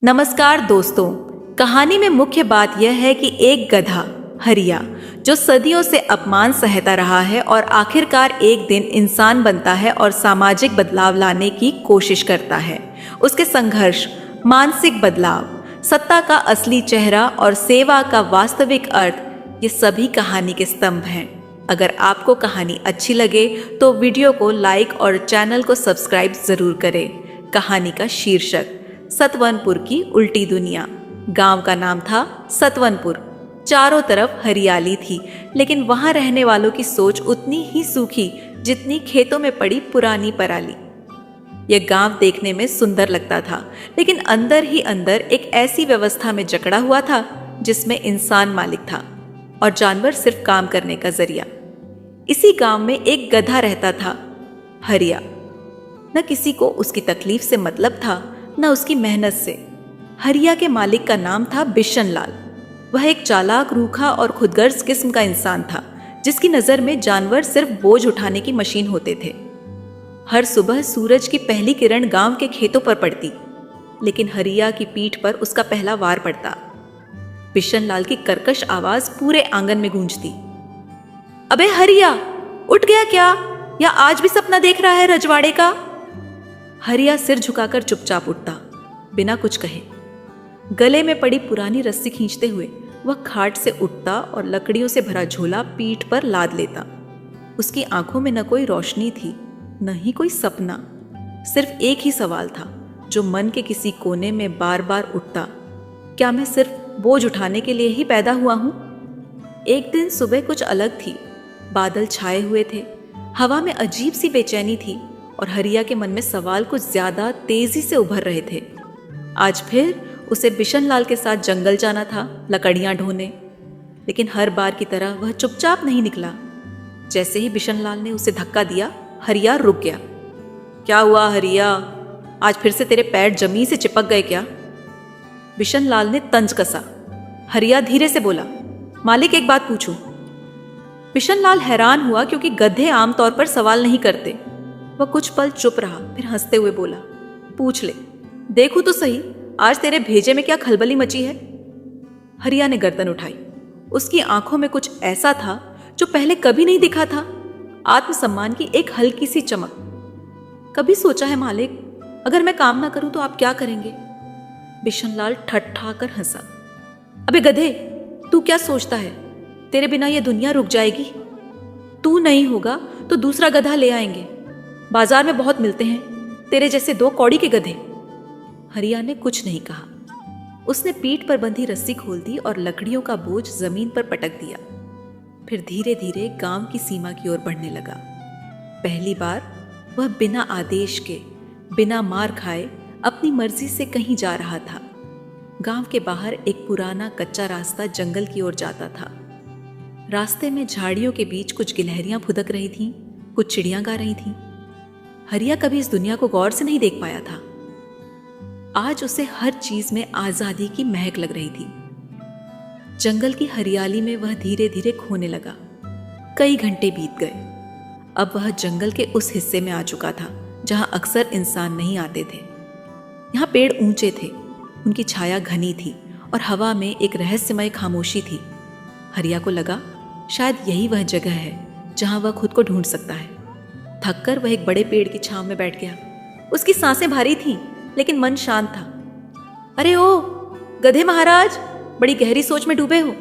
नमस्कार दोस्तों। कहानी में मुख्य बात यह है कि एक गधा हरिया जो सदियों से अपमान सहता रहा है और आखिरकार एक दिन इंसान बनता है और सामाजिक बदलाव लाने की कोशिश करता है। उसके संघर्ष, मानसिक बदलाव, सत्ता का असली चेहरा और सेवा का वास्तविक अर्थ, ये सभी कहानी के स्तंभ हैं। अगर आपको कहानी अच्छी लगे तो वीडियो को लाइक और चैनल को सब्सक्राइब जरूर करें। कहानी का शीर्षक सतवनपुर की उल्टी दुनिया। गांव का नाम था सतवनपुर। चारों तरफ हरियाली थी, लेकिन वहां रहने वालों की सोच उतनी ही सूखी जितनी खेतों में पड़ी पुरानी पराली। यह गांव देखने में सुंदर लगता था, लेकिन अंदर ही अंदर एक ऐसी व्यवस्था में जकड़ा हुआ था जिसमें इंसान मालिक था और जानवर सिर्फ काम करने का जरिया। इसी गांव में एक गधा रहता था, हरिया। न किसी को उसकी तकलीफ से मतलब था, न उसकी मेहनत से। हरिया के मालिक का नाम था बिशन लाल। वह एक चालाक, रूखा और खुदगर्ज किस्म का इंसान था, जिसकी नजर में जानवर सिर्फ बोझ उठाने की मशीन होते थे। हर सुबह सूरज की पहली किरण गांव के खेतों पर पड़ती, लेकिन हरिया की पीठ पर उसका पहला वार पड़ता। बिशन लाल की कर्कश आवाज पूरे आंगन में गूंजती। अबे हरिया, उठ गया क्या? या आज भी सपना देख रहा है रजवाड़े का? हरिया सिर झुकाकर चुपचाप उठता, बिना कुछ कहे। गले में पड़ी पुरानी रस्सी खींचते हुए वह खाट से उठता और लकड़ियों से भरा झोला पीठ पर लाद लेता। उसकी आंखों में न कोई रोशनी थी, न ही कोई सपना। सिर्फ एक ही सवाल था जो मन के किसी कोने में बार बार उठता। क्या मैं सिर्फ बोझ उठाने के लिए ही पैदा हुआ हूं? एक दिन सुबह कुछ अलग थी। बादल छाए हुए थे, हवा में अजीब सी बेचैनी थी और हरिया के मन में सवाल कुछ ज्यादा तेजी से उभर रहे थे। आज फिर उसे बिशन लाल के साथ जंगल जाना था, लकड़ियां ढोने। लेकिन हर बार की तरह वह चुपचाप नहीं निकला। जैसे ही बिशन लाल ने उसे धक्का दिया, हरिया रुक गया। क्या हुआ हरिया? आज फिर से तेरे पैर जमीन से चिपक गए क्या? बिशन लाल ने तंज कसा। हरिया धीरे से बोला, मालिक एक बात पूछूं? बिशन लाल हैरान हुआ, क्योंकि गधे आमतौर पर सवाल नहीं करते। वह कुछ पल चुप रहा, फिर हंसते हुए बोला, पूछ ले, देखूं तो सही आज तेरे भेजे में क्या खलबली मची है। हरिया ने गर्दन उठाई। उसकी आंखों में कुछ ऐसा था जो पहले कभी नहीं दिखा था, आत्मसम्मान की एक हल्की सी चमक। कभी सोचा है मालिक, अगर मैं काम ना करूं तो आप क्या करेंगे? बिशन लाल ठट्ठा कर हंसा। अबे गधे, तू क्या सोचता है? तेरे बिना यह दुनिया रुक जाएगी। तू नहीं होगा तो दूसरा गधा ले आएंगे। बाजार में बहुत मिलते हैं तेरे जैसे दो कौड़ी के गधे। हरिया ने कुछ नहीं कहा। उसने पीठ पर बंधी रस्सी खोल दी और लकड़ियों का बोझ जमीन पर पटक दिया। फिर धीरे धीरे गांव की सीमा की ओर बढ़ने लगा। पहली बार वह बिना आदेश के, बिना मार खाए अपनी मर्जी से कहीं जा रहा था। गांव के बाहर एक पुराना कच्चा रास्ता जंगल की ओर जाता था। रास्ते में झाड़ियों के बीच कुछ गिलहरियां फुदक रही थीं, कुछ चिड़ियां गा रही थीं। हरिया कभी इस दुनिया को गौर से नहीं देख पाया था। आज उसे हर चीज में आजादी की महक लग रही थी। जंगल की हरियाली में वह धीरे धीरे खोने लगा। कई घंटे बीत गए। अब वह जंगल के उस हिस्से में आ चुका था जहां अक्सर इंसान नहीं आते थे। यहाँ पेड़ ऊंचे थे, उनकी छाया घनी थी और हवा में एक रहस्यमय खामोशी थी। हरिया को लगा शायद यही वह जगह है जहां वह खुद को ढूंढ सकता है। थककर वह एक बड़े पेड़ की छांव में बैठ गया। उसकी सांसें भारी थीं, लेकिन मन शांत था। अरे ओ गधे महाराज, बड़ी गहरी सोच में डूबे हो,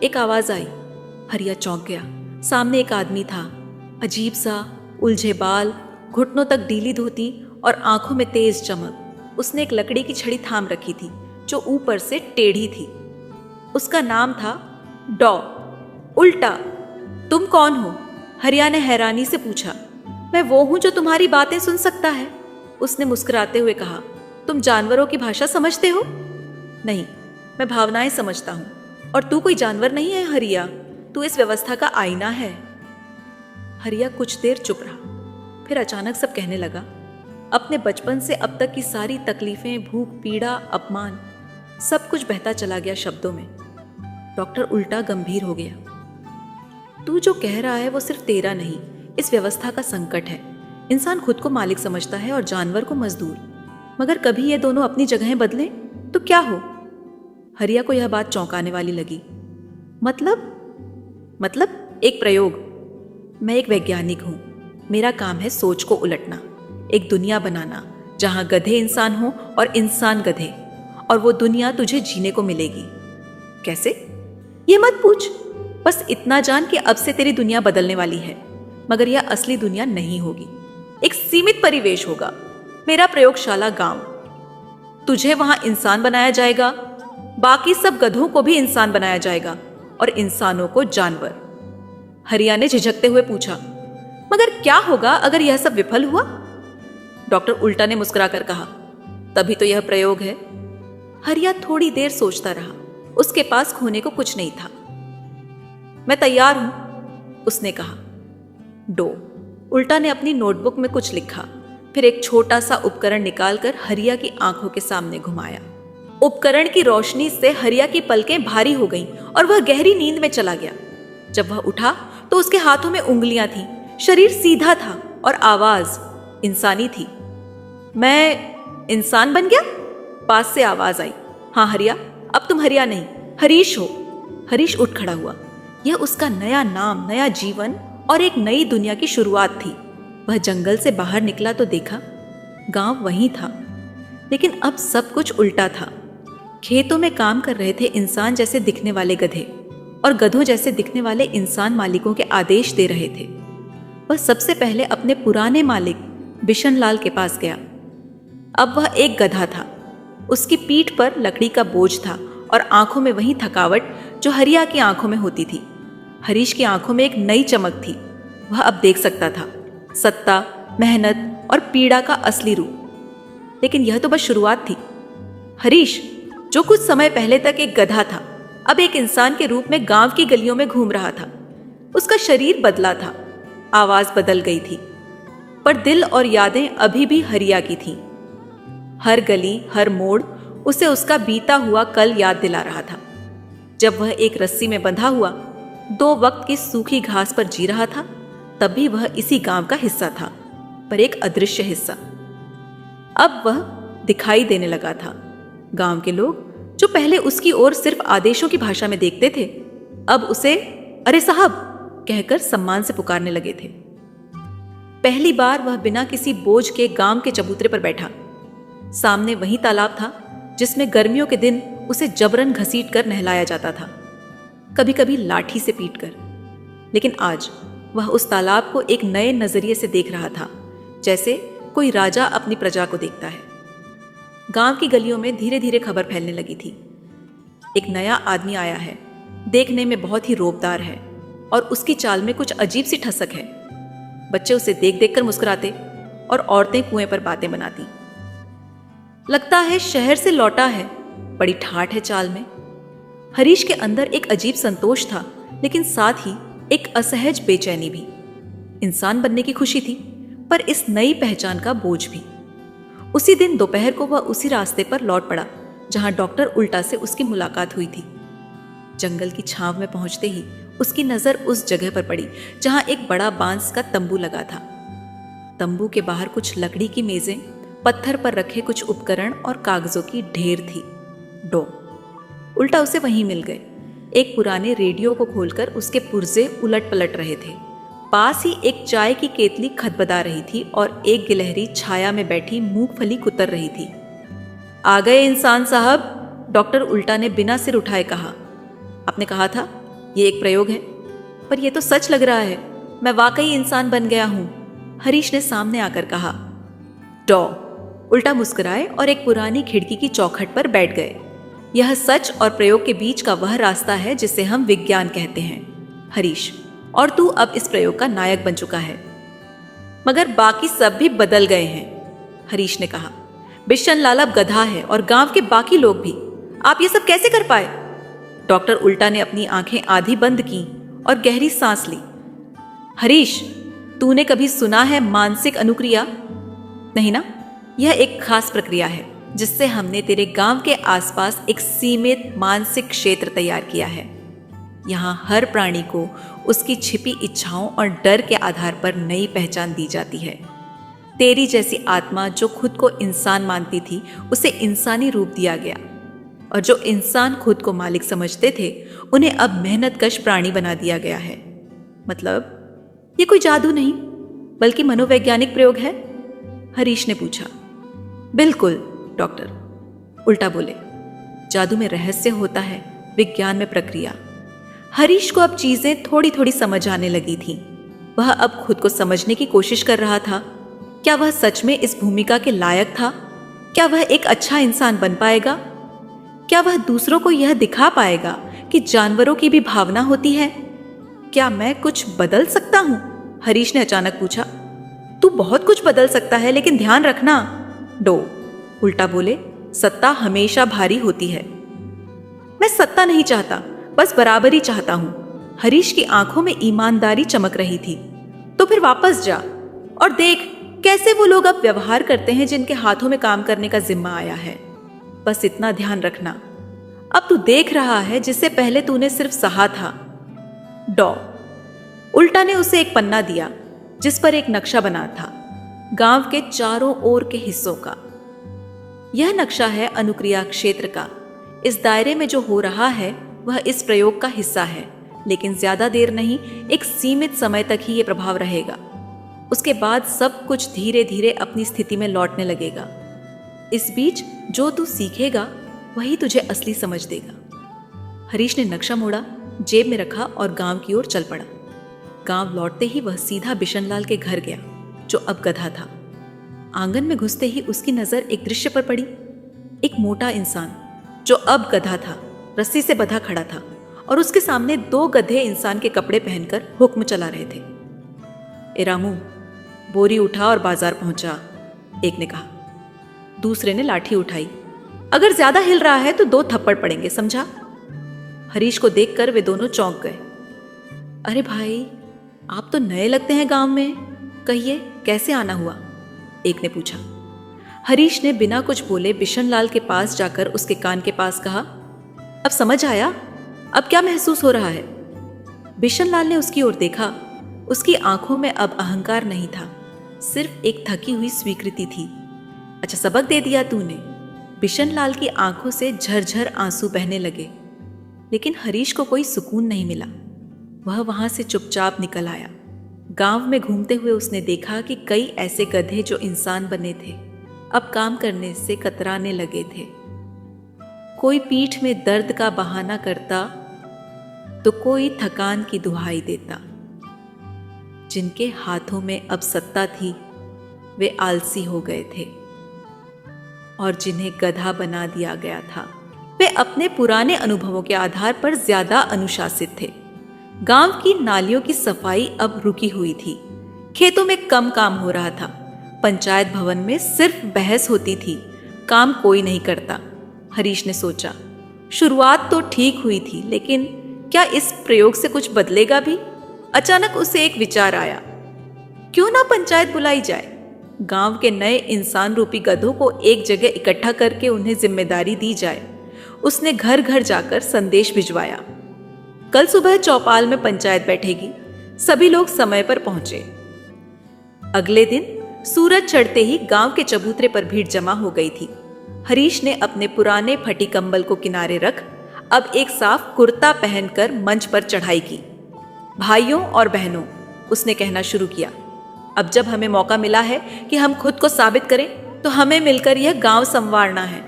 एक आवाज आई। हरिया चौंक गया। सामने एक आदमी था, अजीब सा, उलझे बाल, घुटनों तक ढीली धोती और आंखों में तेज चमक। उसने एक लकड़ी की छड़ी थाम रखी थी जो ऊपर से टेढ़ी थी। उसका नाम था डॉ उल्टा। तुम कौन हो? हरिया ने हैरानी से पूछा। मैं वो हूं जो तुम्हारी बातें सुन सकता है, उसने मुस्कुराते हुए कहा। तुम जानवरों की भाषा समझते हो? नहीं, मैं भावनाएं समझता हूं। और तू कोई जानवर नहीं है हरिया, तू इस व्यवस्था का आईना है। हरिया कुछ देर चुप रहा, फिर अचानक सब कहने लगा। अपने बचपन से अब तक की सारी तकलीफें, भूख, पीड़ा, अपमान, सब कुछ बहता चला गया शब्दों में। डॉक्टर उल्टा गंभीर हो गया। तू जो कह रहा है वो सिर्फ तेरा नहीं, इस व्यवस्था का संकट है। इंसान खुद को मालिक समझता है और जानवर को मजदूर। मगर कभी ये दोनों अपनी जगहें बदलें? तो क्या हो? हरिया को यह बात चौंकाने वाली लगी। मतलब एक प्रयोग। मैं एक वैज्ञानिक हूं। मेरा काम है सोच को उलटना, एक दुनिया बनाना जहां गधे इंसान हो और इंसान गधे, और वो दुनिया तुझे जीने को मिलेगी। कैसे? ये मत पूछ। बस इतना जान कि अब से तेरी दुनिया बदलने वाली है, मगर यह असली दुनिया नहीं होगी। एक सीमित परिवेश होगा, मेरा प्रयोगशाला गांव। तुझे वहां इंसान बनाया जाएगा, बाकी सब गधों को भी इंसान बनाया जाएगा और इंसानों को जानवर। हरिया ने झिझकते हुए पूछा, मगर क्या होगा अगर यह सब विफल हुआ? डॉक्टर उल्टा ने मुस्कुराकर कहा, तभी तो यह प्रयोग है। हरिया थोड़ी देर सोचता रहा। उसके पास खोने को कुछ नहीं था। मैं तैयार हूं, उसने कहा। डो। उल्टा ने अपनी नोटबुक में कुछ लिखा, फिर एक छोटा सा उपकरण निकालकर हरिया की आंखों के सामने घुमाया। उपकरण की रोशनी से हरिया की पलकें भारी हो गईं और वह गहरी नींद में चला गया। जब वह उठा तो उसके हाथों में उंगलियां थीं, शरीर सीधा था और आवाज इंसानी थी। मैं इंसान बन गया? पास से आवाज आई। हाँ हरिया, अब तुम हरिया नहीं, हरीश हो। हरीश उठ खड़ा हुआ। यह उसका नया नाम, नया जीवन और एक नई दुनिया की शुरुआत थी। वह जंगल से बाहर निकला तो देखा गांव वहीं था, लेकिन अब सब कुछ उल्टा था। खेतों में काम कर रहे थे इंसान जैसे दिखने वाले गधे, और गधों जैसे दिखने वाले इंसान मालिकों के आदेश दे रहे थे। वह सबसे पहले अपने पुराने मालिक बिशन लाल के पास गया। अब वह एक गधा था। उसकी पीठ पर लकड़ी का बोझ था और आंखों में वही थकावट जो हरिया की आंखों में होती थी। हरीश की आंखों में एक नई चमक थी। वह अब देख सकता था सत्ता, मेहनत और पीड़ा का असली रूप। लेकिन यह तो बस शुरुआत थी। हरीश, जो कुछ समय पहले तक एक गधा था, अब एक इंसान के रूप में गांव की गलियों में घूम रहा था। उसका शरीर बदला था, आवाज बदल गई थी, पर दिल और यादें अभी भी हरिया की थीं। हर गली, हर मोड़ उसे उसका बीता हुआ कल याद दिला रहा था, जब वह एक रस्सी में बंधा हुआ 2 वक्त की सूखी घास पर जी रहा था। तब भी वह इसी गांव का हिस्सा था, पर एक अदृश्य हिस्सा। अब वह दिखाई देने लगा था। गांव के लोग जो पहले उसकी ओर सिर्फ आदेशों की भाषा में देखते थे, अब उसे अरे साहब कहकर सम्मान से पुकारने लगे थे। पहली बार वह बिना किसी बोझ के गांव के चबूतरे पर बैठा। सामने वही तालाब था जिसमें गर्मियों के दिन उसे जबरन घसीट कर नहलाया जाता था, कभी कभी लाठी से पीटकर। लेकिन आज वह उस तालाब को एक नए नजरिए से देख रहा था, जैसे कोई राजा अपनी प्रजा को देखता है। गांव की गलियों में धीरे धीरे खबर फैलने लगी थी। एक नया आदमी आया है, देखने में बहुत ही रौबदार है और उसकी चाल में कुछ अजीब सी ठसक है। बच्चे उसे देख देख कर मुस्कुराते और औरतें कुएं पर बातें बनाती। लगता है शहर से लौटा है, बड़ी ठाठ है चाल में। हरीश के अंदर एक अजीब संतोष था, लेकिन साथ ही एक असहज बेचैनी भी। इंसान बनने की खुशी थी, पर इस नई पहचान का बोझ भी। उसी दिन दोपहर को वह उसी रास्ते पर लौट पड़ा जहां डॉक्टर उल्टा से उसकी मुलाकात हुई थी। जंगल की छांव में पहुंचते ही उसकी नजर उस जगह पर पड़ी जहां एक बड़ा बांस का तंबू लगा था। तंबू के बाहर कुछ लकड़ी की मेजें, पत्थर पर रखे कुछ उपकरण और कागजों की ढेर थी। डो। उल्टा उसे वहीं मिल गए। एक पुराने रेडियो को खोलकर उसके पुर्जे उलट पलट रहे थे। पास ही एक चाय की केतली खदबदा रही थी और एक गिलहरी छाया में बैठी मूंगफली कुतर रही थी। आ गए इंसान साहब, डॉक्टर उल्टा ने बिना सिर उठाए कहा। आपने कहा था ये एक प्रयोग है, पर यह तो सच लग रहा है। मैं वाकई इंसान बन गया हूं, हरीश ने सामने आकर कहा। डॉ। उल्टा मुस्कुराए और एक पुरानी खिड़की की चौखट पर बैठ गए। यह सच और प्रयोग के बीच का वह रास्ता है जिसे हम विज्ञान कहते हैं, हरीश, और तू अब इस प्रयोग का नायक बन चुका है। मगर बाकी सब भी बदल गए हैं, हरीश ने कहा। बिशन लाल अब गधा है और गांव के बाकी लोग भी। आप ये सब कैसे कर पाए? डॉक्टर उल्टा ने अपनी आंखें आधी बंद की और गहरी सांस ली। हरीश, तूने कभी सुना है मानसिक अनुक्रिया? नहीं ना? यह एक खास प्रक्रिया है जिससे हमने तेरे गांव के आसपास एक सीमित मानसिक क्षेत्र तैयार किया है। यहाँ हर प्राणी को उसकी छिपी इच्छाओं और डर के आधार पर नई पहचान दी जाती है। तेरी जैसी आत्मा जो खुद को इंसान मानती थी, उसे इंसानी रूप दिया गया। और जो इंसान खुद को मालिक समझते थे उन्हें अब मेहनतकश प्राणी बना दिया गया है। मतलब ये कोई जादू नहीं बल्कि मनोवैज्ञानिक प्रयोग है? हरीश ने पूछा। बिल्कुल डॉक्टर, उल्टा बोले। जादू में रहस्य होता है, विज्ञान में प्रक्रिया। हरीश को अब चीजें थोड़ी थोड़ी समझ आने लगी थी। वह अब खुद को समझने की कोशिश कर रहा था। क्या वह सच में इस भूमिका के लायक था? क्या वह एक अच्छा इंसान बन पाएगा? क्या वह दूसरों को यह दिखा पाएगा कि जानवरों की भी भावना होती है? क्या मैं कुछ बदल सकता हूं? हरीश ने अचानक पूछा। तू बहुत कुछ बदल सकता है, लेकिन ध्यान रखना। डो उल्टा बोले। सत्ता हमेशा भारी होती है। मैं सत्ता नहीं चाहता, बस बराबरी चाहता हूं। हरीश की आंखों में ईमानदारी चमक रही थी। तो फिर वापस जा और देख कैसे वो लोग अब व्यवहार करते हैं जिनके हाथों में काम करने का जिम्मा आया है। बस इतना ध्यान रखना, अब तू देख रहा है जिससे पहले तूने सिर्फ सहा था। डॉ उल्टा ने उसे एक पन्ना दिया जिस पर एक नक्शा बना था, गांव के चारों ओर के हिस्सों का। यह नक्शा है अनुक्रिया क्षेत्र का। इस दायरे में जो हो रहा है वह इस प्रयोग का हिस्सा है, लेकिन ज्यादा देर नहीं, एक सीमित समय तक ही यह प्रभाव रहेगा। उसके बाद सब कुछ धीरे धीरे अपनी स्थिति में लौटने लगेगा। इस बीच जो तू सीखेगा वही तुझे असली समझ देगा। हरीश ने नक्शा मोड़ा, जेब में रखा और गांव की ओर चल पड़ा। गांव लौटते ही वह सीधा बिशनलाल के घर गया, जो अब गधा था। आंगन में घुसते ही उसकी नजर एक दृश्य पर पड़ी। एक मोटा इंसान जो अब गधा था, रस्सी से बंधा खड़ा था और उसके सामने दो गधे इंसान के कपड़े पहनकर हुक्म चला रहे थे। ए रामू, बोरी उठा और बाजार पहुंचा, एक ने कहा। दूसरे ने लाठी उठाई। अगर ज्यादा हिल रहा है तो 2 थप्पड़ पड़ेंगे, समझा? हरीश को देखकर वे दोनों चौंक गए। अरे भाई, आप तो नए लगते हैं गांव में, कहिए कैसे आना हुआ? एक ने पूछा। हरीश ने बिना कुछ बोले बिशनलाल के पास जाकर उसके कान के पास कहा, अब समझ आया? अब क्या महसूस हो रहा है? बिशनलाल ने उसकी ओर देखा। उसकी आंखों में अब अहंकार नहीं था, सिर्फ एक थकी हुई स्वीकृति थी। अच्छा सबक दे दिया तूने। बिशनलाल की आंखों से झरझर आंसू बहने लगे, लेकिन हरीश को कोई सुकून नहीं मिला। वह वहां से चुपचाप निकल आया। गांव में घूमते हुए उसने देखा कि कई ऐसे गधे जो इंसान बने थे अब काम करने से कतराने लगे थे। कोई पीठ में दर्द का बहाना करता तो कोई थकान की दुहाई देता। जिनके हाथों में अब सत्ता थी वे आलसी हो गए थे, और जिन्हें गधा बना दिया गया था वे अपने पुराने अनुभवों के आधार पर ज्यादा अनुशासित थे। गांव की नालियों की सफाई अब रुकी हुई थी। खेतों में कम काम हो रहा था। पंचायत भवन में सिर्फ बहस होती थी, काम कोई नहीं करता। हरीश ने सोचा, शुरुआत तो ठीक हुई थी, लेकिन क्या इस प्रयोग से कुछ बदलेगा भी? अचानक उसे एक विचार आया, क्यों ना पंचायत बुलाई जाए? गांव के नए इंसान रूपी गधों को एक जगह इकट्ठा करके उन्हें जिम्मेदारी दी जाए। उसने घर घर जाकर संदेश भिजवाया। कल सुबह चौपाल में पंचायत बैठेगी। सभी लोग समय पर पहुंचे। अगले दिन सूरज चढ़ते ही गांव के चबूतरे पर भीड़ जमा हो गई थी। हरीश ने अपने पुराने फटी कंबल को किनारे रख अब एक साफ कुर्ता पहनकर मंच पर चढ़ाई की। भाइयों और बहनों, उसने कहना शुरू किया, अब जब हमें मौका मिला है कि हम खुद को साबित करें तो हमें मिलकर यह गांव संवारना है।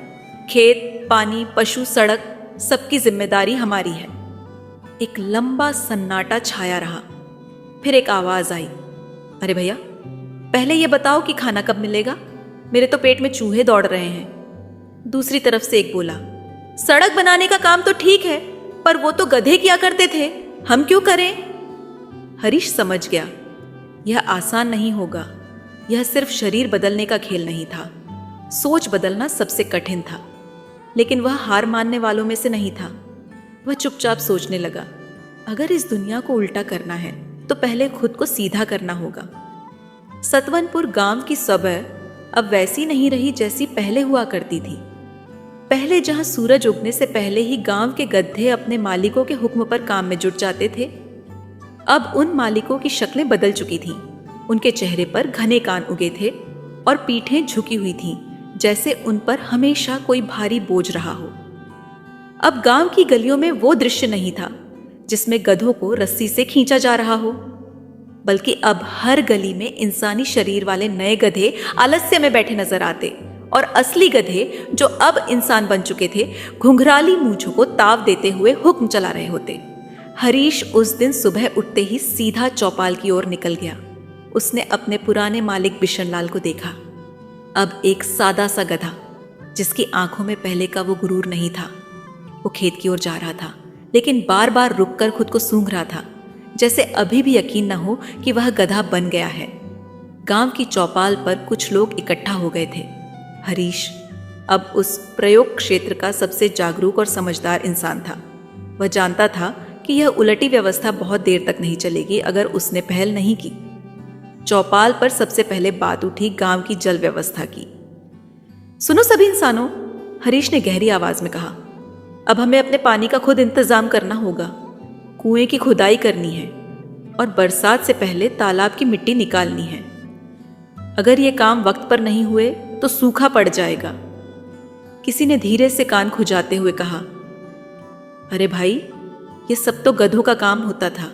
खेत, पानी, पशु, सड़क, सबकी जिम्मेदारी हमारी है। एक लंबा सन्नाटा छाया रहा। फिर एक आवाज आई, अरे भैया, पहले ये बताओ कि खाना कब मिलेगा? मेरे तो पेट में चूहे दौड़ रहे हैं। दूसरी तरफ से एक बोला, सड़क बनाने का काम तो ठीक है, पर वो तो गधे किया करते थे, हम क्यों करें? हरीश समझ गया, यह आसान नहीं होगा। यह सिर्फ शरीर बदलने का खेल नहीं था, सोच बदलना सबसे कठिन था। लेकिन वह हार मानने वालों में से नहीं था। वह चुपचाप सोचने लगा, अगर इस दुनिया को उल्टा करना है तो पहले खुद को सीधा करना होगा। सतवनपुर गांव की सुबह अब वैसी नहीं रही जैसी पहले हुआ करती थी। पहले जहां सूरज उगने से पहले ही गांव के गधे अपने मालिकों के हुक्म पर काम में जुट जाते थे, अब उन मालिकों की शक्लें बदल चुकी थीं। उनके चेहरे पर घने कान उगे थे और पीठें झुकी हुई थीं, जैसे उन पर हमेशा कोई भारी बोझ रहा हो। अब गांव की गलियों में वो दृश्य नहीं था जिसमें गधों को रस्सी से खींचा जा रहा हो, बल्कि अब हर गली में इंसानी शरीर वाले नए गधे आलस्य में बैठे नजर आते और असली गधे जो अब इंसान बन चुके थे घुंघराली मूंछों को ताव देते हुए हुक्म चला रहे होते। हरीश उस दिन सुबह उठते ही सीधा चौपाल की ओर निकल गया। उसने अपने पुराने मालिक बिशनलाल को देखा। अब एक सादा सा गधा जिसकी आंखों में पहले का वो गुरूर नहीं था। वो खेत की ओर जा रहा था, लेकिन बार बार रुककर खुद को सूंघ रहा था, जैसे अभी भी यकीन न हो कि वह गधा बन गया है। गांव की चौपाल पर कुछ लोग इकट्ठा हो गए थे। हरीश अब उस प्रयोग क्षेत्र का सबसे जागरूक और समझदार इंसान था। वह जानता था कि यह उलटी व्यवस्था बहुत देर तक नहीं चलेगी अगर उसने पहल नहीं की। चौपाल पर सबसे पहले बात उठी गांव की जल व्यवस्था की। सुनो सभी इंसानों, हरीश ने गहरी आवाज में कहा, अब हमें अपने पानी का खुद इंतजाम करना होगा। कुएं की खुदाई करनी है और बरसात से पहले तालाब की मिट्टी निकालनी है। अगर ये काम वक्त पर नहीं हुए तो सूखा पड़ जाएगा। किसी ने धीरे से कान खुजाते हुए कहा, अरे भाई, ये सब तो गधों का काम होता था।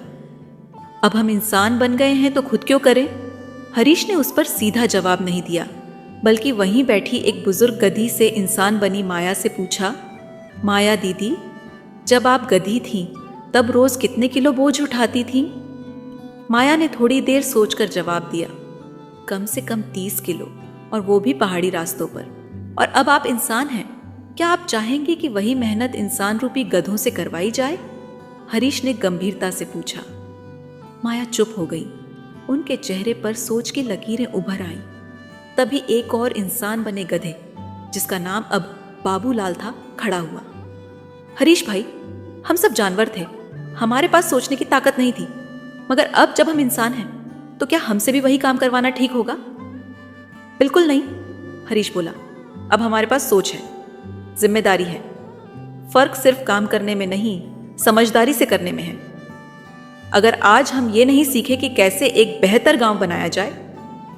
अब हम इंसान बन गए हैं तो खुद क्यों करें? हरीश ने उस पर सीधा जवाब नहीं दिया, बल्कि वहीं बैठी एक बुजुर्ग गधी से इंसान बनी माया से पूछा, माया दीदी, जब आप गधी थीं तब रोज कितने किलो बोझ उठाती थीं? माया ने थोड़ी देर सोचकर जवाब दिया, कम से कम 30 किलो, और वो भी पहाड़ी रास्तों पर। और अब आप इंसान हैं, क्या आप चाहेंगे कि वही मेहनत इंसान रूपी गधों से करवाई जाए? हरीश ने गंभीरता से पूछा। माया चुप हो गई। उनके चेहरे पर सोच की लकीरें उभर आईं। तभी एक और इंसान बने गधे, जिसका नाम अब बाबूलाल था, खड़ा हुआ। हरीश भाई, हम सब जानवर थे, हमारे पास सोचने की ताकत नहीं थी, मगर अब जब हम इंसान हैं तो क्या हमसे भी वही काम करवाना ठीक होगा? बिल्कुल नहीं, हरीश बोला। अब हमारे पास सोच है, जिम्मेदारी है। फर्क सिर्फ काम करने में नहीं, समझदारी से करने में है। अगर आज हम ये नहीं सीखे कि कैसे एक बेहतर गांव बनाया जाए,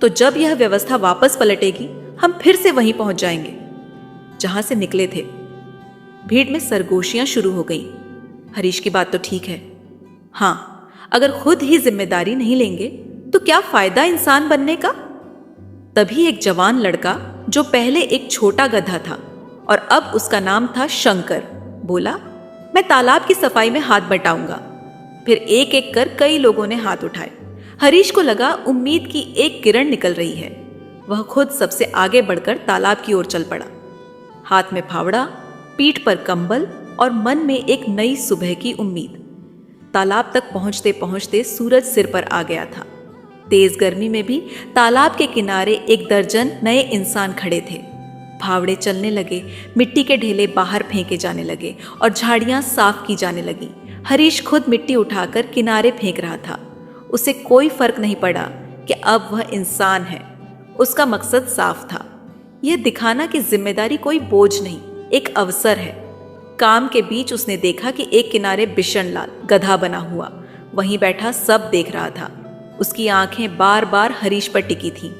तो जब यह व्यवस्था वापस पलटेगी हम फिर से वहीं पहुंच जाएंगे जहां से निकले थे। भीड़ में सरगोशियां शुरू हो गई। हरीश की बात तो ठीक है। हाँ, अगर खुद ही जिम्मेदारी नहीं लेंगे तो क्या फायदा इंसान बनने का? तभी एक जवान लड़का, जो पहले एक छोटा गधा था और अब उसका नाम था शंकर, बोला, मैं तालाब की सफाई में हाथ बटाऊंगा। फिर एक एक कर कई लोगों ने हाथ उठाए। हरीश को लगा उम्मीद की एक किरण निकल रही है। वह खुद सबसे आगे बढ़कर तालाब की ओर चल पड़ा। हाथ में फावड़ा, पीठ पर कंबल और मन में एक नई सुबह की उम्मीद। तालाब तक पहुंचते पहुंचते सूरज सिर पर आ गया था। तेज गर्मी में भी तालाब के किनारे एक दर्जन नए इंसान खड़े थे। फावड़े चलने लगे, मिट्टी के ढेले बाहर फेंके जाने लगे और झाड़ियां साफ की जाने लगी। हरीश खुद मिट्टी उठाकर किनारे फेंक रहा था। उसे कोई फर्क नहीं पड़ा कि अब वह इंसान है। उसका मकसद साफ था, यह दिखाना कि जिम्मेदारी कोई बोझ नहीं, एक अवसर है। काम के बीच उसने देखा कि एक किनारे बिशनलाल गधा बना हुआ वहीं बैठा सब देख रहा था। उसकी आंखें बार बार हरीश पर टिकी थीं।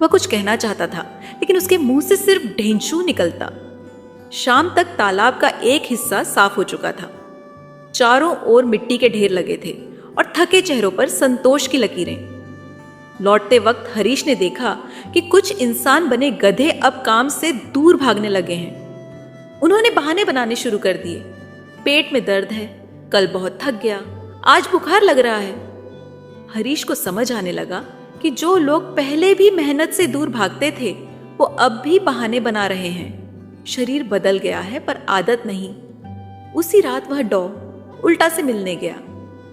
वह कुछ कहना चाहता था, लेकिन उसके मुंह से सिर्फ ढेंचू निकलता। शाम तक तालाब का एक हिस्सा साफ हो चुका था। चारों ओर मिट्टी के ढेर लगे थे और थके चेहरों पर संतोष की लकीरें। लौटते वक्त हरीश ने देखा कि कुछ इंसान बने गधे अब काम से दूर भागने लगे हैं। उन्होंने बहाने बनाने शुरू कर दिए। पेट में दर्द है, कल बहुत थक गया, आज बुखार लग रहा है। हरीश को समझ आने लगा कि जो लोग पहले भी मेहनत से दूर भागते थे, वो अब भी बहाने बना रहे हैं। शरीर बदल गया है पर आदत नहीं। उसी रात वह डॉ उल्टा से मिलने गया।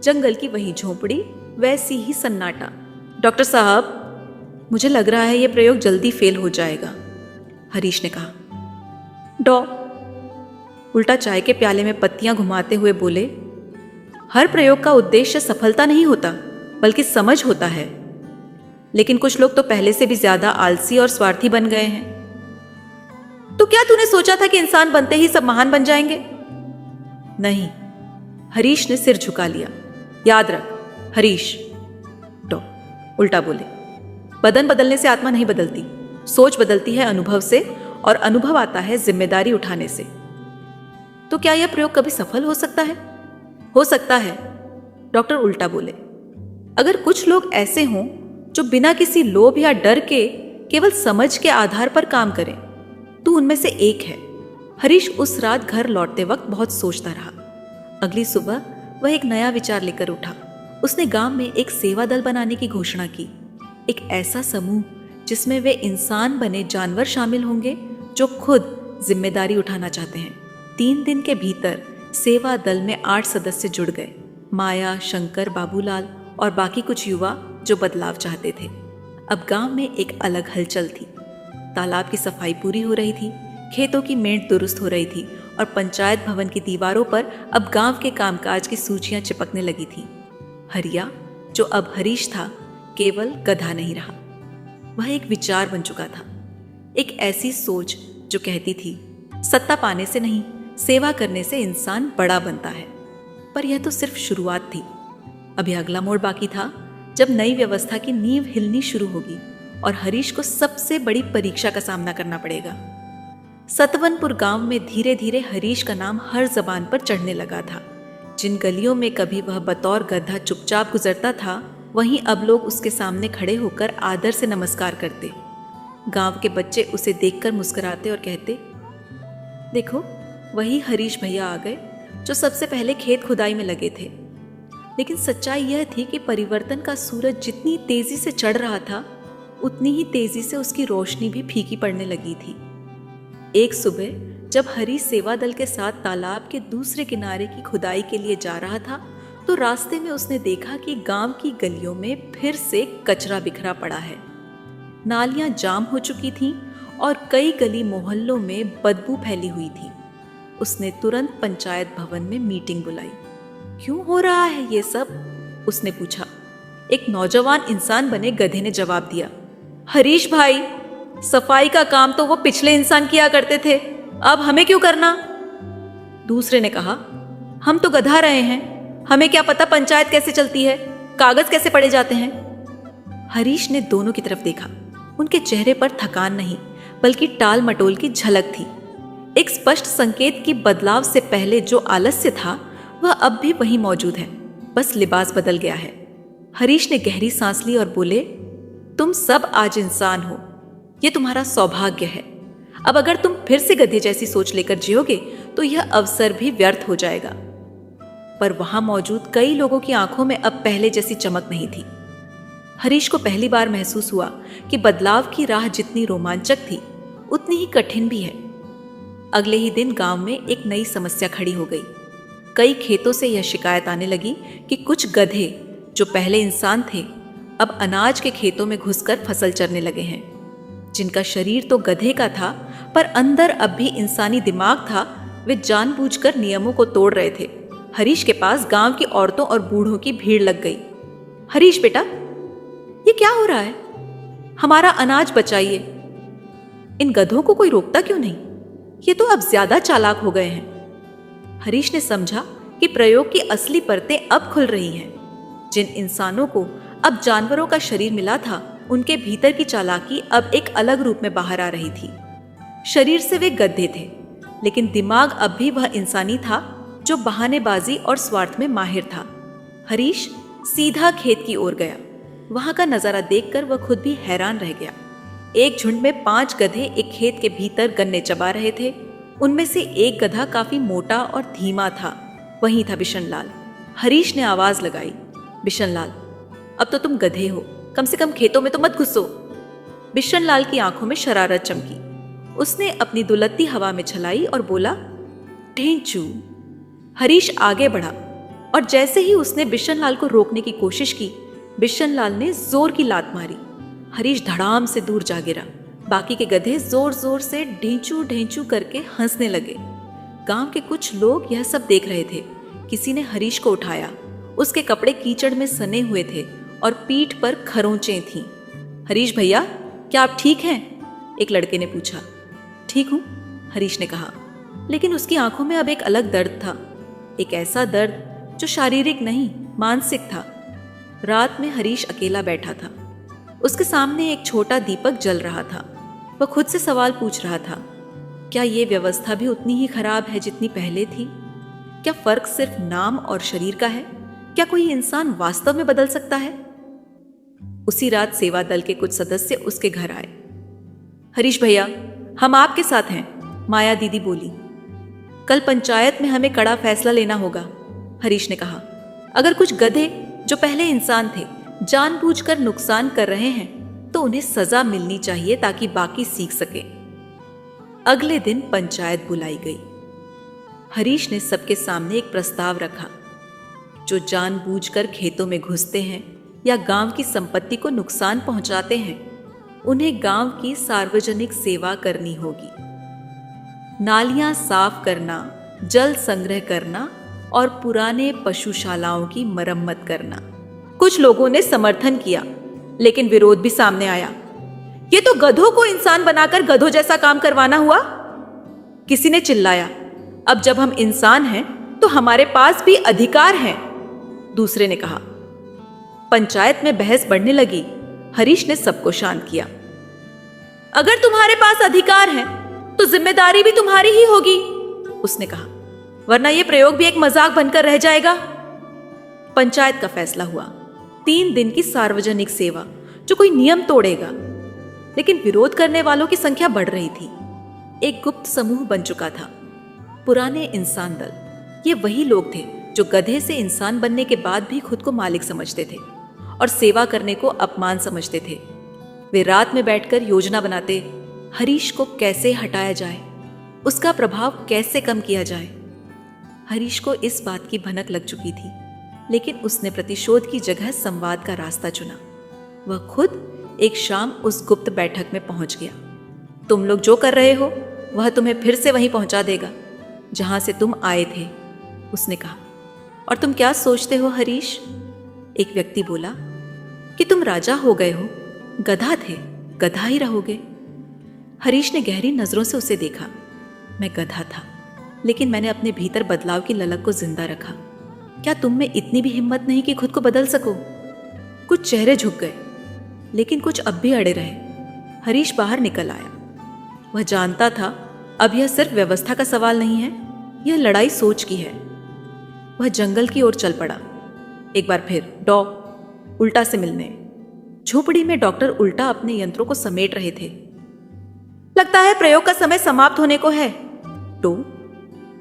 जंगल की वही झोपड़ी, वैसी ही सन्नाटा। डॉक्टर साहब, मुझे लग रहा है यह प्रयोग जल्दी फेल हो जाएगा, हरीश ने कहा। डॉ उल्टा चाय के प्याले में पत्तियां घुमाते हुए बोले, हर प्रयोग का उद्देश्य सफलता नहीं होता, बल्कि समझ होता है। लेकिन कुछ लोग तो पहले से भी ज्यादा आलसी और स्वार्थी बन गए हैं। तो क्या तूने सोचा था कि इंसान बनते ही सब महान बन जाएंगे? नहीं, हरीश ने सिर झुका लिया। याद रख हरीश, डॉ उल्टा बोले, बदन बदलने से आत्मा नहीं बदलती, सोच बदलती है अनुभव से, और अनुभव आता है जिम्मेदारी उठाने से। तो क्या यह प्रयोग कभी सफल हो सकता है? हो सकता है, डॉक्टर उल्टा बोले। अगर कुछ लोग ऐसे हों जो बिना किसी लोभ या डर के केवल समझ के आधार पर काम करें, तो उनमें से एक है। हरीश उस रात घर लौटते वक्त बहुत सोचता रहा। अगली सुबह वह एक नया विचार लेकर उठा। उसने गांव में एक सेवा दल बनाने की घोषणा की। एक ऐसा समूह जिसमें वे इंसान बने जानवर शामिल होंगे जो खुद जिम्मेदारी उठाना चाहते हैं। 3 दिन के भीतर सेवा दल में 8 सदस्य जुड़ गए। माया, शंकर, बाबूलाल और बाकी कुछ युवा जो बदलाव चाहते थे। अब गांव में एक अलग हलचल थी। तालाब की सफाई पूरी हो रही थी, खेतों की मेंट दुरुस्त हो रही थी और पंचायत भवन की दीवारों पर अब गांव के कामकाज की सूचियां चिपकने लगी थी। हरिया, जो अब हरीश था, केवल गधा नहीं रहा। वह एक विचार बन चुका था। एक ऐसी सोच जो कहती थी, सत्ता पाने से नहीं, सेवा करने से इंसान बड़ा बनता है। पर यह तो सिर्फ शुरुआत थी। अभी अगला मोड़ बाकी था, जब नई व्यवस्था की नींव हिलनी शुरू होगी और हरीश को सबसे बड़ी परीक्षा का सामना करना पड़ेगा। सतवनपुर गांव में धीरे धीरे हरीश का नाम हर जबान पर चढ़ने लगा था। जिन गलियों में कभी वह बतौर गधा चुपचाप गुजरता था, वहीं अब लोग उसके सामने खड़े होकर आदर से नमस्कार करते। गांव के बच्चे उसे देखकर मुस्कुराते और कहते, देखो, वही हरीश भैया आ गए जो सबसे पहले खेत खुदाई में लगे थे। लेकिन सच्चाई यह थी कि परिवर्तन का सूरज जितनी तेजी से चढ़ रहा था, उतनी ही तेजी से उसकी रोशनी भी फीकी पड़ने लगी थी। एक सुबह जब हरीश सेवा दल के साथ तालाब के दूसरे किनारे की खुदाई के लिए जा रहा था, तो रास्ते में उसने देखा कि गांव की गलियों में फिर से कचरा बिखरा पड़ा है। नालियां जाम हो चुकी थीं और कई गली मोहल्लों में बदबू फैली हुई थी। उसने तुरंत पंचायत भवन में मीटिंग बुलाई। क्यों हो रहा है ये सब? उसने पूछा। एक नौजवान इंसान बने गधे ने जवाब दिया, हरीश भाई, सफाई का काम तो वो पिछले इंसान किया करते थे, अब हमें क्यों करना? दूसरे ने कहा, हम तो गधा रहे हैं, हमें क्या पता पंचायत कैसे चलती है, कागज कैसे पढ़े जाते हैं। हरीश ने दोनों की तरफ देखा। उनके चेहरे पर थकान नहीं, बल्कि टाल मटोल की झलक थी। एक स्पष्ट संकेत कि बदलाव से पहले जो आलस्य था, वह अब भी वहीं मौजूद है, बस लिबास बदल गया है। हरीश ने गहरी सांस ली और बोले, तुम सब आज इंसान हो, ये तुम्हारा सौभाग्य है। अब अगर तुम फिर से गधे जैसी सोच लेकर जियोगे तो यह अवसर भी व्यर्थ हो जाएगा। पर वहां मौजूद कई लोगों की आंखों में अब पहले जैसी चमक नहीं थी। हरीश को पहली बार महसूस हुआ कि बदलाव की राह जितनी रोमांचक थी, उतनी ही कठिन भी है। अगले ही दिन गांव में एक नई समस्या खड़ी हो गई। कई खेतों से यह शिकायत आने लगी कि कुछ गधे जो पहले इंसान थे, अब अनाज के खेतों में घुसकर फसल चरने लगे हैं। जिनका शरीर तो गधे का था, पर अंदर अब भी इंसानी दिमाग था, वे जानबूझकर नियमों को तोड़ रहे थे। हरीश के पास गांव की औरतों और बूढ़ों की भीड़ लग गई। हरीश बेटा, ये क्या हो रहा है? हमारा अनाज बचाइए। इन गधों को कोई रोकता क्यों नहीं? ये तो अब ज्यादा चालाक हो गए हैं। हरीश ने समझा कि प्रयोग की असली परतें अब खुल रही हैं। जिन इंसानों को अब जानवरों का शरीर मिला था, उनके भीतर की चालाकी अब एक अलग रूप में बाहर आ रही थी। शरीर से वे गधे थे, लेकिन दिमाग अब भी वह इंसानी था जो बहानेबाजी और स्वार्थ में माहिर था। हरीश सीधा खेत की ओर गया। वहां का नजारा देखकर वह खुद भी हैरान रह गया। एक झुंड में 5 गधे एक खेत के भीतर गन्ने चबा रहे थे। उनमें से एक गधा काफी मोटा और धीमा था। वही था बिशनलाल। हरीश ने आवाज लगाई, बिशनलाल, अब तो तुम गधे हो, कम से कम खेतों में तो मत घुसो। बिशनलाल की आंखों में शरारत चमकी। उसने अपनी दुलत्ती हवा में छलाई और बोला, ढेंचू। हरीश आगे बढ़ा और जैसे ही उसने बिशनलाल को रोकने की कोशिश की, बिशनलाल ने जोर की लात मारी। हरीश धड़ाम से दूर जा गिरा। बाकी के गधे जोर जोर से ढेंचू ढेंचू करके हंसने लगे। गांव के कुछ लोग यह सब देख रहे थे। किसी ने हरीश को उठाया। उसके कपड़े कीचड़ में सने हुए थे और पीठ पर खरोंचें थीं। हरीश भैया, क्या आप ठीक हैं? एक लड़के ने पूछा। ठीक हूं, हरीश ने कहा, लेकिन उसकी आंखों में अब एक अलग दर्द था। एक ऐसा दर्द जो शारीरिक नहीं, मानसिक था। रात में हरीश अकेला बैठा था। उसके सामने एक छोटा दीपक जल रहा था। वह खुद से सवाल पूछ रहा था, क्या ये व्यवस्था भी उतनी ही खराब है जितनी पहले थी? क्या फर्क सिर्फ नाम और शरीर का है? क्या कोई इंसान वास्तव में बदल सकता है? उसी रात सेवा दल के कुछ सदस्य उसके घर आए। हरीश भैया, हम आपके साथ हैं, माया दीदी बोली। कल पंचायत में हमें कड़ा फैसला लेना होगा, हरीश ने कहा। अगर कुछ गधे जो पहले इंसान थे जानबूझकर नुकसान कर रहे हैं तो उन्हें सजा मिलनी चाहिए ताकि बाकी सीख सके। अगले दिन पंचायत बुलाई गई। हरीश ने सबके सामने एक प्रस्ताव रखा। जो जानबूझकर खेतों में घुसते हैं या गांव की संपत्ति को नुकसान पहुंचाते हैं उन्हें गांव की सार्वजनिक सेवा करनी होगी। नालियां साफ करना, जल संग्रह करना और पुराने पशुशालाओं की मरम्मत करना। कुछ लोगों ने समर्थन किया, लेकिन विरोध भी सामने आया। ये तो गधों को इंसान बनाकर गधों जैसा काम करवाना हुआ। किसी ने चिल्लाया, अब जब हम इंसान हैं तो हमारे पास भी अधिकार हैं। दूसरे ने कहा। पंचायत में बहस बढ़ने लगी। हरीश ने सबको शांत किया। अगर तुम्हारे पास अधिकार है तो जिम्मेदारी भी तुम्हारी ही होगी, उसने कहा, वरना यह प्रयोग भी एक मजाक बनकर रह जाएगा। पंचायत का फैसला हुआ। 3 दिन की सार्वजनिक सेवा। जो कोई नियम तोड़ेगा? लेकिन विरोध करने वालों की संख्या बढ़ रही थी। एक गुप्त समूह बन चुका था, पुराने इंसान दल। ये वही लोग थे जो गधे से इंसान बनने के बाद भी खुद को मालिक समझते थे और सेवा करने को अपमान समझते थे। वे रात में बैठकर योजना बनाते, हरीश को कैसे हटाया जाए, उसका प्रभाव कैसे कम किया जाए। हरीश को इस बात की भनक लग चुकी थी, लेकिन उसने प्रतिशोध की जगह संवाद का रास्ता चुना। वह खुद एक शाम उस गुप्त बैठक में पहुंच गया। तुम लोग जो कर रहे हो वह तुम्हें फिर से वहीं पहुंचा देगा जहां से तुम आए थे, उसने कहा। और तुम क्या सोचते हो हरीश? एक व्यक्ति बोला कि तुम राजा हो गए हो, गधा थे, गधा ही रहोगे। हरीश ने गहरी नजरों से उसे देखा। मैं गधा था, लेकिन मैंने अपने भीतर बदलाव की ललक को जिंदा रखा। क्या तुम में इतनी भी हिम्मत नहीं कि खुद को बदल सको? कुछ चेहरे झुक गए, लेकिन कुछ अब भी अड़े रहे। हरीश बाहर निकल आया। वह जानता था अब यह सिर्फ व्यवस्था का सवाल नहीं है, यह लड़ाई सोच की है। वह जंगल की ओर चल पड़ा। एक बार फिर डॉ उल्टा से मिलने। झोपड़ी में डॉक्टर उल्टा अपने यंत्रों को समेट रहे थे। लगता है प्रयोग का समय समाप्त होने को है, तो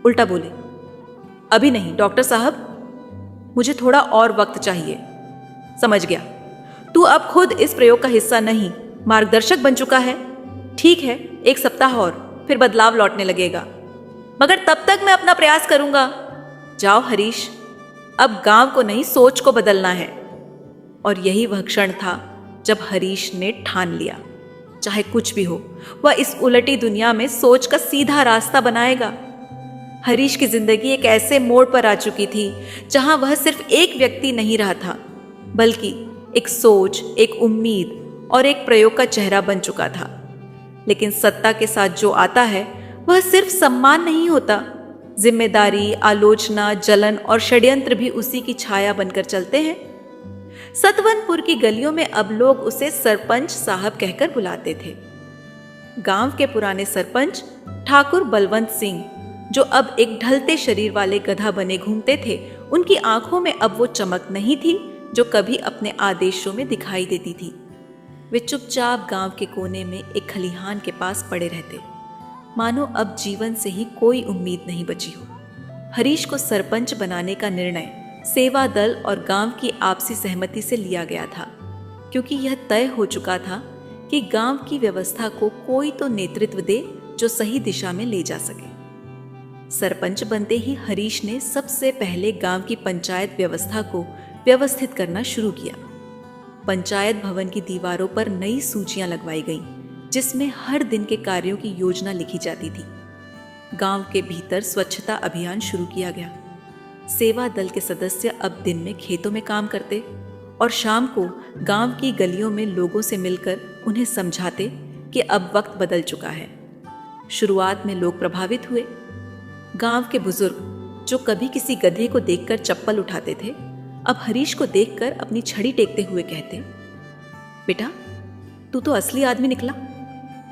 उल्टा बोले। अभी नहीं डॉक्टर साहब, मुझे थोड़ा और वक्त चाहिए। समझ गया, तू अब खुद इस प्रयोग का हिस्सा नहीं, मार्गदर्शक बन चुका है। ठीक है, 1 सप्ताह और, फिर बदलाव लौटने लगेगा, मगर तब तक मैं अपना प्रयास करूंगा। जाओ हरीश, अब गांव को नहीं सोच को बदलना है। और यही वह क्षण था जब हरीश ने ठान लिया, चाहे कुछ भी हो, वह इस उलटी दुनिया में सोच का सीधा रास्ता बनाएगा। हरीश की जिंदगी एक ऐसे मोड़ पर आ चुकी थी जहां वह सिर्फ एक व्यक्ति नहीं रहा था, बल्कि एक सोच, एक उम्मीद और एक प्रयोग का चेहरा बन चुका था। लेकिन सत्ता के साथ जो आता है वह सिर्फ सम्मान नहीं होता, जिम्मेदारी, आलोचना, जलन और षड्यंत्र भी उसी की छाया बनकर चलते हैं। सतवनपुर की गलियों में अब लोग उसे सरपंच साहब कहकर बुलाते थे। गांव के पुराने सरपंच ठाकुर बलवंत सिंह, जो अब एक ढलते शरीर वाले गधा बने घूमते थे, उनकी आंखों में अब वो चमक नहीं थी जो कभी अपने आदेशों में दिखाई देती थी। वे चुपचाप गांव के कोने में एक खलिहान के पास पड़े रहते, मानो अब जीवन से ही कोई उम्मीद नहीं बची हो। हरीश को सरपंच बनाने का निर्णय सेवा दल और गांव की आपसी सहमति से लिया गया था, क्योंकि यह तय हो चुका था कि गांव की व्यवस्था को कोई तो नेतृत्व दे जो सही दिशा में ले जा सके। सरपंच बनते ही हरीश ने सबसे पहले गांव की पंचायत व्यवस्था को व्यवस्थित करना शुरू किया। पंचायत भवन की दीवारों पर नई सूचियां लगवाई गईं, जिसमें हर दिन के कार्यों की योजना लिखी जाती थी। गांव के भीतर स्वच्छता अभियान शुरू किया गया। सेवा दल के सदस्य अब दिन में खेतों में काम करते और शाम को गांव की गलियों में लोगों से मिलकर उन्हें समझाते कि अब वक्त बदल चुका है। शुरुआत में लोग प्रभावित हुए। गांव के बुजुर्ग जो कभी किसी गधे को देखकर चप्पल उठाते थे, अब हरीश को देखकर अपनी छड़ी टेकते हुए कहते, बेटा तू तो असली आदमी निकला,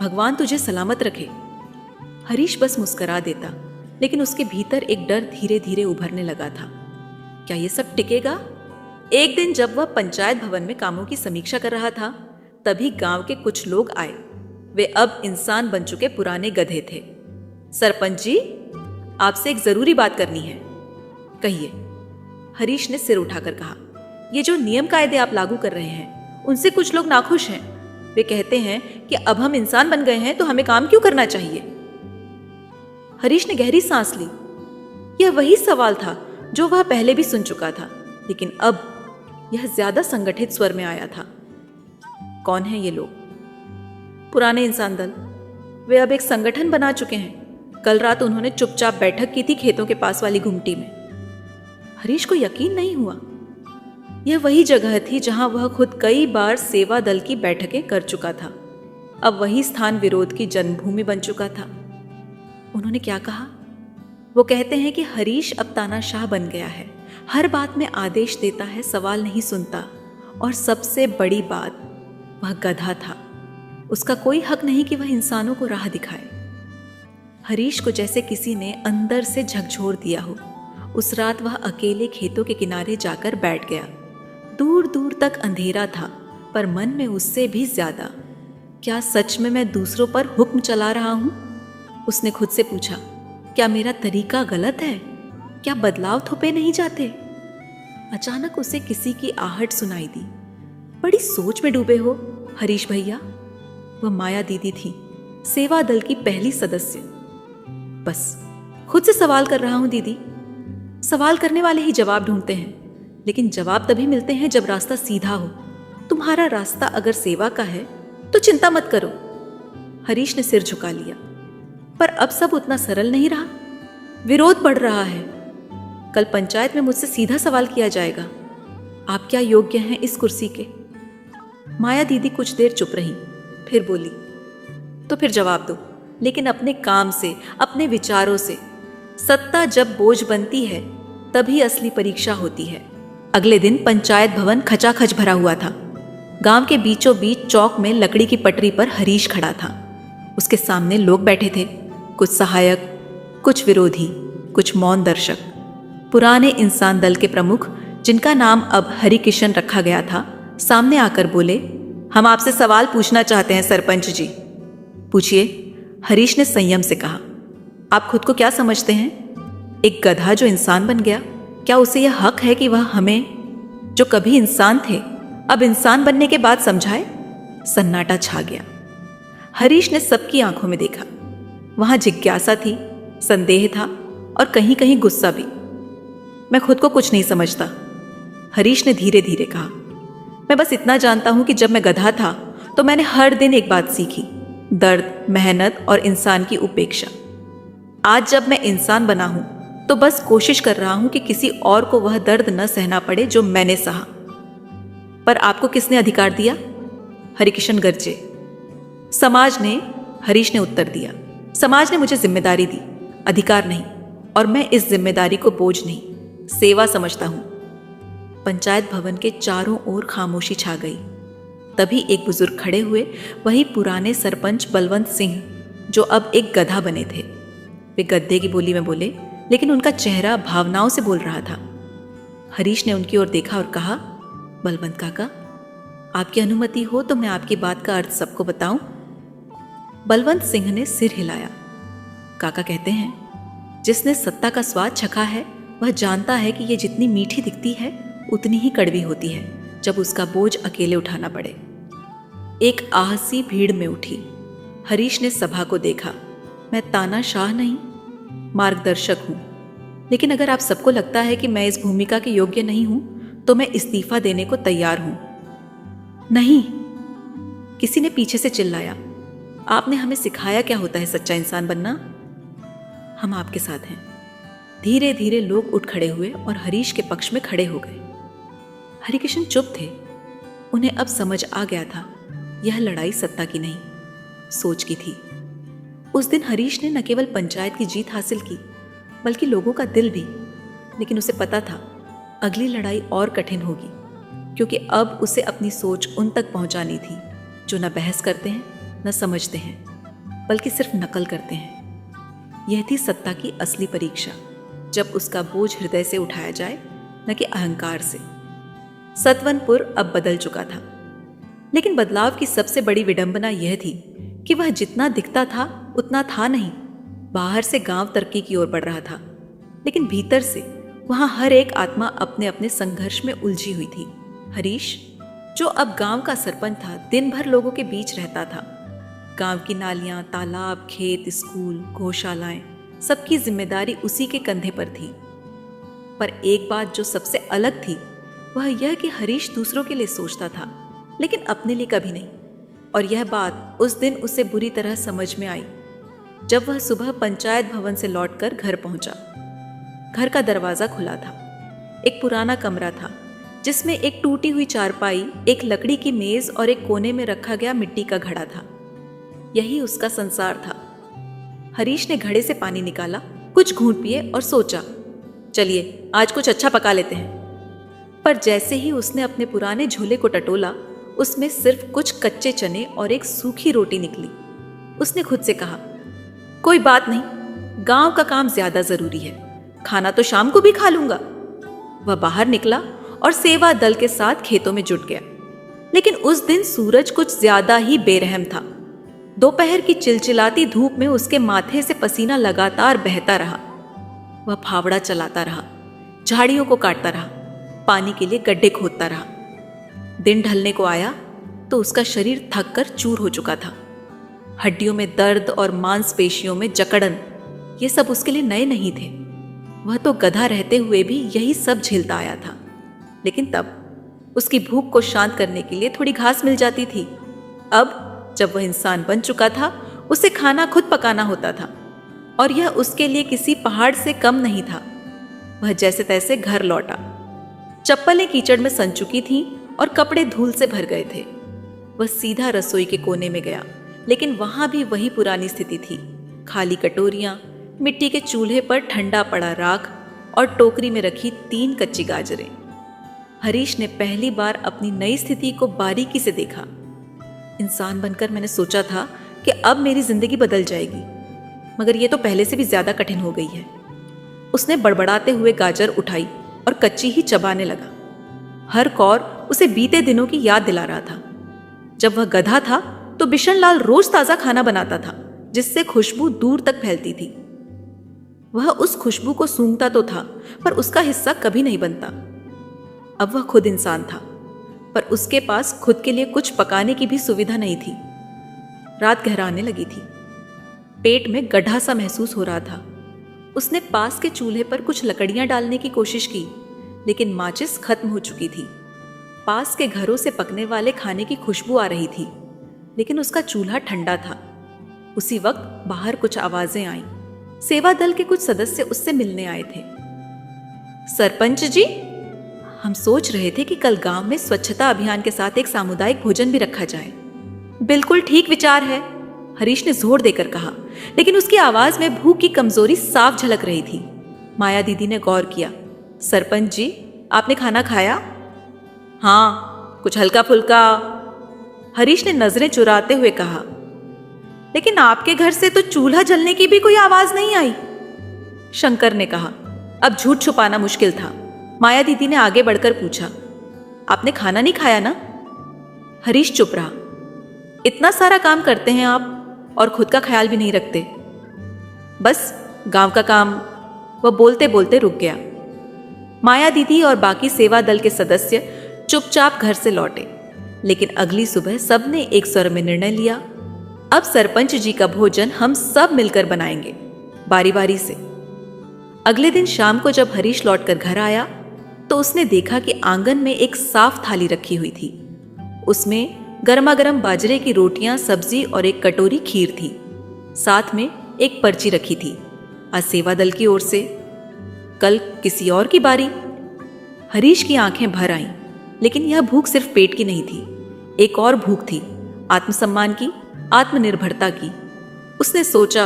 भगवान तुझे सलामत रखे। हरीश बस मुस्करा देता, लेकिन उसके भीतर एक डर धीरे धीरे उभरने लगा था। क्या ये सब टिकेगा? एक दिन जब वह पंचायत भवन में कामों की समीक्षा कर रहा था, तभी गांव के कुछ लोग आए। वे अब इंसान बन चुके पुराने गधे थे। सरपंच जी, आपसे एक जरूरी बात करनी है। कहिए, हरीश ने सिर उठाकर कहा। ये जो नियम कायदे आप लागू कर रहे हैं, उनसे कुछ लोग नाखुश हैं। वे कहते हैं कि अब हम इंसान बन गए हैं तो हमें काम क्यों करना चाहिए? हरीश ने गहरी सांस ली। यह वही सवाल था जो वह पहले भी सुन चुका था, लेकिन अब यह ज्यादा संगठित स्वर में आया था। कौन है ये लोग? पुराने इंसान दल। वे अब एक संगठन बना चुके हैं। कल रात उन्होंने चुपचाप बैठक की थी खेतों के पास वाली घुमटी में। हरीश को यकीन नहीं हुआ। यह वही जगह थी जहां वह खुद कई बार सेवा दल की बैठकें कर चुका था। अब वही स्थान विरोध की जन्मभूमि बन चुका था। उन्होंने क्या कहा? वो कहते हैं कि हरीश अब तानाशाह बन गया है, हर बात में आदेश देता है, सवाल नहीं सुनता, और सबसे बड़ी बात, वह गधा था। उसका कोई हक नहीं कि वह इंसानों को राह दिखाए। हरीश को जैसे किसी ने अंदर से झकझोर दिया हो। उस रात वह अकेले खेतों के किनारे जाकर बैठ गया। दूर दूर तक अंधेरा था, पर मन में उससे भी ज्यादा। क्या सच में मैं दूसरों पर हुक्म चला रहा हूं? उसने खुद से पूछा। क्या मेरा तरीका गलत है? क्या बदलाव थोपे नहीं जाते? अचानक उसे किसी की आहट सुनाई दी। बड़ी सोच में डूबे हो हरीश भैया। वह माया दीदी थी, सेवा दल की पहली सदस्य। बस खुद से सवाल कर रहा हूं दीदी। सवाल करने वाले ही जवाब ढूंढते हैं, लेकिन जवाब तभी मिलते हैं जब रास्ता सीधा हो। तुम्हारा रास्ता अगर सेवा का है तो चिंता मत करो। हरीश ने सिर झुका लिया। पर अब सब उतना सरल नहीं रहा। विरोध बढ़ रहा है। कल पंचायत में मुझसे सीधा सवाल किया जाएगा, आप क्या योग्य हैं इस कुर्सी के? माया दीदी कुछ देर चुप रही, फिर बोली, तो फिर जवाब दो, लेकिन अपने काम से, अपने विचारों से। सत्ता जब बोझ बनती है तभी असली परीक्षा होती है। अगले दिन पंचायत भवन खचाखच भरा हुआ था। गांव के बीचों बीच चौक में लकड़ी की पटरी पर हरीश खड़ा था। उसके सामने लोग बैठे थे, कुछ सहायक, कुछ विरोधी, कुछ मौन दर्शक। पुराने इंसान दल के प्रमुख, जिनका नाम अब हरिकिशन रखा गया था, सामने आकर बोले, हम आपसे सवाल पूछना चाहते हैं सरपंच जी। पूछिए, हरीश ने संयम से कहा। आप खुद को क्या समझते हैं? एक गधा जो इंसान बन गया, क्या उसे यह हक है कि वह हमें, जो कभी इंसान थे, अब इंसान बनने के बाद समझाए? सन्नाटा छा गया। हरीश ने सबकी आंखों में देखा। वहां जिज्ञासा थी, संदेह था, और कहीं कहीं गुस्सा भी। मैं खुद को कुछ नहीं समझता, हरीश ने धीरे धीरे कहा। मैं बस इतना जानता हूं कि जब मैं गधा था तो मैंने हर दिन एक बात सीखी, दर्द, मेहनत और इंसान की उपेक्षा। आज जब मैं इंसान बना हूं तो बस कोशिश कर रहा हूं कि किसी और को वह दर्द न सहना पड़े जो मैंने सहा। पर आपको किसने अधिकार दिया? हरिकिशन गरजे। समाज ने, हरीश ने उत्तर दिया। समाज ने मुझे जिम्मेदारी दी, अधिकार नहीं, और मैं इस जिम्मेदारी को बोझ नहीं, सेवा समझता हूं। पंचायत भवन के चारों ओर खामोशी छा गई। तभी एक बुजुर्ग खड़े हुए, वही पुराने सरपंच बलवंत सिंह, जो अब एक गधा बने थे। वे गद्दे की बोली में बोले, लेकिन उनका चेहरा भावनाओं से बोल रहा था। हरीश ने उनकी ओर देखा और कहा, बलवंत काका, आपकी अनुमति हो तो मैं आपकी बात का अर्थ सबको बताऊं? बलवंत सिंह ने सिर हिलाया। काका कहते हैं, जिसने सत्ता का स्वाद चखा है वह जानता है कि यह जितनी मीठी दिखती है उतनी ही कड़वी होती है जब उसका बोझ अकेले उठाना पड़े। एक आहसी भीड़ में उठी। हरीश ने सभा को देखा। मैं तानाशाह नहीं, मार्गदर्शक हूं। लेकिन अगर आप सबको लगता है कि मैं इस भूमिका के योग्य नहीं हूं तो मैं इस्तीफा देने को तैयार हूं। नहीं, किसी ने पीछे से चिल्लाया, आपने हमें सिखाया क्या होता है सच्चा इंसान बनना। हम आपके साथ हैं। धीरे धीरे लोग उठ खड़े हुए और हरीश के पक्ष में खड़े हो गए। हरिकिशन चुप थे। उन्हें अब समझ आ गया था, यह लड़ाई सत्ता की नहीं, सोच की थी। उस दिन हरीश ने न केवल पंचायत की जीत हासिल की, बल्कि लोगों का दिल भी। लेकिन उसे पता था अगली लड़ाई और कठिन होगी, क्योंकि अब उसे अपनी सोच उन तक पहुंचानी थी जो न बहस करते हैं, न समझते हैं, बल्कि सिर्फ नकल करते हैं। यह थी सत्ता की असली परीक्षा, जब उसका बोझ हृदय से उठाया जाए, न कि अहंकार से। सतवनपुर अब बदल चुका था, लेकिन बदलाव की सबसे बड़ी विडंबना यह थी कि वह जितना दिखता था उतना था नहीं। बाहर से गांव तरक्की की ओर बढ़ रहा था, लेकिन भीतर से वहां हर एक आत्मा अपने अपने संघर्ष में उलझी हुई थी। हरीश, जो अब गांव का सरपंच था, दिन भर लोगों के बीच रहता था। गांव की नालियां, तालाब, खेत, स्कूल, गौशालाएं, सबकी जिम्मेदारी उसी के कंधे पर थी। पर एक बात जो सबसे अलग थी वह यह कि हरीश दूसरों के लिए सोचता था, लेकिन अपने लिए कभी नहीं। और यह बात उस दिन उसे बुरी तरह समझ में आई जब वह सुबह पंचायत भवन से लौटकर घर पहुंचा। घर का दरवाजा खुला था। एक पुराना कमरा था जिसमें एक टूटी हुई चारपाई, एक लकड़ी की मेज और एक कोने में रखा गया मिट्टी का घड़ा था। यही उसका संसार था। हरीश ने घड़े से पानी निकाला, कुछ घूंट पिए और सोचा, चलिए आज कुछ अच्छा पका लेते हैं। पर जैसे ही उसने अपने पुराने झोले को टटोला, उसमें सिर्फ कुछ कच्चे चने और एक सूखी रोटी निकली। उसने खुद से कहा, कोई बात नहीं, गांव का काम ज्यादा जरूरी है, खाना तो शाम को भी खा लूंगा। वह बाहर निकला और सेवा दल के साथ खेतों में जुट गया। लेकिन उस दिन सूरज कुछ ज्यादा ही बेरहम था। दोपहर की चिलचिलाती धूप में उसके माथे से पसीना लगातार बहता रहा। वह फावड़ा चलाता रहा, झाड़ियों को काटता रहा, पानी के लिए गड्ढे खोदता रहा। दिन ढलने को आया तो उसका शरीर थक कर चूर हो चुका था। हड्डियों में दर्द और मांसपेशियों में जकड़न, ये सब उसके लिए नए नहीं थे। वह तो गधा रहते हुए भी यही सब झेलता आया था। लेकिन तब उसकी भूख को शांत करने के लिए थोड़ी घास मिल जाती थी। अब जब वह इंसान बन चुका था, उसे खाना खुद पकाना होता था, और यह उसके लिए किसी पहाड़ से कम नहीं था। वह जैसे तैसे घर लौटा। चप्पलें कीचड़ में सन चुकी थीं और कपड़े धूल से भर गए थे। वह सीधा रसोई के कोने में गया, लेकिन वहां भी वही पुरानी स्थिति थी। खाली कटोरियां, मिट्टी के चूल्हे पर ठंडा पड़ा राख और टोकरी में रखी 3 कच्ची गाजरें। हरीश ने पहली बार अपनी नई स्थिति को बारीकी से देखा। इंसान बनकर मैंने सोचा था कि अब मेरी जिंदगी बदल जाएगी, मगर यह तो पहले से भी ज्यादा कठिन हो गई है। उसने बड़बड़ाते हुए गाजर उठाई और कच्ची ही चबाने लगा। हर कौर उसे बीते दिनों की याद दिला रहा था। जब वह गधा था तो बिशन लाल रोज ताजा खाना बनाता था, जिससे खुशबू दूर तक फैलती थी। वह उस खुशबू को सूंघता तो था, पर उसका हिस्सा कभी नहीं बनता। अब वह खुद इंसान था, पर उसके पास खुद के लिए कुछ पकाने की भी सुविधा नहीं थी। रात गहराने लगी थी। पेट में गड्ढा सा महसूस हो रहा था। उसने पास के चूल्हे पर कुछ लकड़ियां डालने की कोशिश की, लेकिन माचिस खत्म हो चुकी थी। पास के घरों से पकने वाले खाने की खुशबू आ रही थी, लेकिन उसका चूल्हा ठंडा था। उसी वक्त बाहर कुछ आवाजें आईं। सेवा दल के कुछ सदस्य उससे मिलने आए थे। सरपंच जी, हम सोच रहे थे कि कल गांव में स्वच्छता अभियान के साथ एक सामुदायिक भोजन भी रखा जाए। बिल्कुल ठीक विचार है, हरीश ने जोर देकर कहा, लेकिन उसकी आवाज में भूख की कमजोरी साफ झलक रही थी। माया दीदी ने गौर किया। सरपंच जी, आपने खाना खाया? हाँ, कुछ हल्का फुल्का, हरीश ने नजरें चुराते हुए कहा। लेकिन आपके घर से तो चूल्हा जलने की भी कोई आवाज नहीं आई, शंकर ने कहा। अब झूठ छुपाना मुश्किल था। माया दीदी ने आगे बढ़कर पूछा, आपने खाना नहीं खाया ना? हरीश चुप रहा। इतना सारा काम करते हैं आप और खुद का ख्याल भी नहीं रखते। बस गांव का काम, वह बोलते बोलते रुक गया। माया दीदी और बाकी सेवा दल के सदस्य चुपचाप घर से लौटे, लेकिन अगली सुबह सबने एक स्वर में निर्णय लिया, अब सरपंच जी का भोजन हम सब मिलकर बनाएंगे, बारी बारी से। अगले दिन शाम को जब हरीश लौटकर घर आया तो उसने देखा कि आंगन में एक साफ थाली रखी हुई थी। उसमें गर्मा गर्म बाजरे की रोटियां, सब्जी और एक कटोरी खीर थी। साथ में एक पर्ची रखी थी, आज सेवा दल की ओर से, कल किसी और की बारी। हरीश की आंखें भर आईं, लेकिन यह भूख सिर्फ पेट की नहीं थी। एक और भूख थी, आत्मसम्मान की, आत्मनिर्भरता की। उसने सोचा,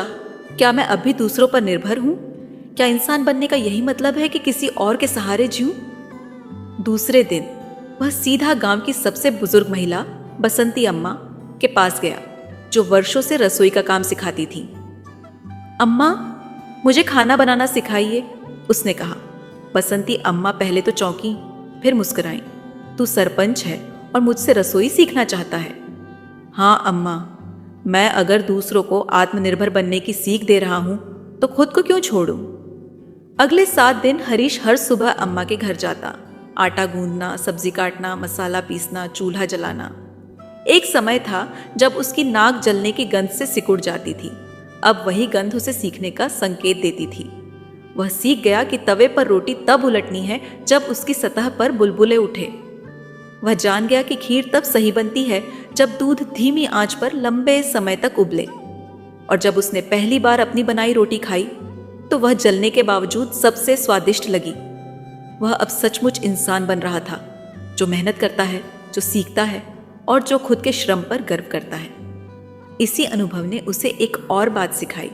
क्या मैं अब भी दूसरों पर निर्भर हूं? क्या इंसान बनने का यही मतलब है कि किसी और के सहारे जीऊं? दूसरे दिन वह सीधा गांव की सबसे बुजुर्ग महिला बसंती अम्मा के पास गया, जो वर्षों से रसोई का काम सिखाती थी। अम्मा, मुझे खाना बनाना सिखाइए, उसने कहा। बसंती अम्मा पहले तो चौंकी, फिर मुस्कुराई। तू सरपंच है और मुझसे रसोई सीखना चाहता है? हाँ अम्मा, मैं अगर दूसरों को आत्मनिर्भर बनने की सीख दे रहा हूं तो खुद को क्यों छोड़ूं? अगले 7 दिन हरीश हर सुबह अम्मा के घर जाता। आटा गूंदना, सब्जी काटना, मसाला पीसना, चूल्हा जलाना। एक समय था जब उसकी नाक जलने की गंध से सिकुड़ जाती थी। अब वही गंध उसे सीखने का संकेत देती थी। वह सीख गया कि तवे पर रोटी तब उलटनी है जब उसकी सतह पर बुलबुले उठे। वह जान गया कि खीर तब सही बनती है जब दूध धीमी आंच पर लंबे समय तक उबले। और जब उसने पहली बार अपनी बनाई रोटी खाई तो वह जलने के बावजूद सबसे स्वादिष्ट लगी। वह अब सचमुच इंसान बन रहा था, जो मेहनत करता है, जो सीखता है और जो खुद के श्रम पर गर्व करता है। इसी अनुभव ने उसे एक और बात सिखाई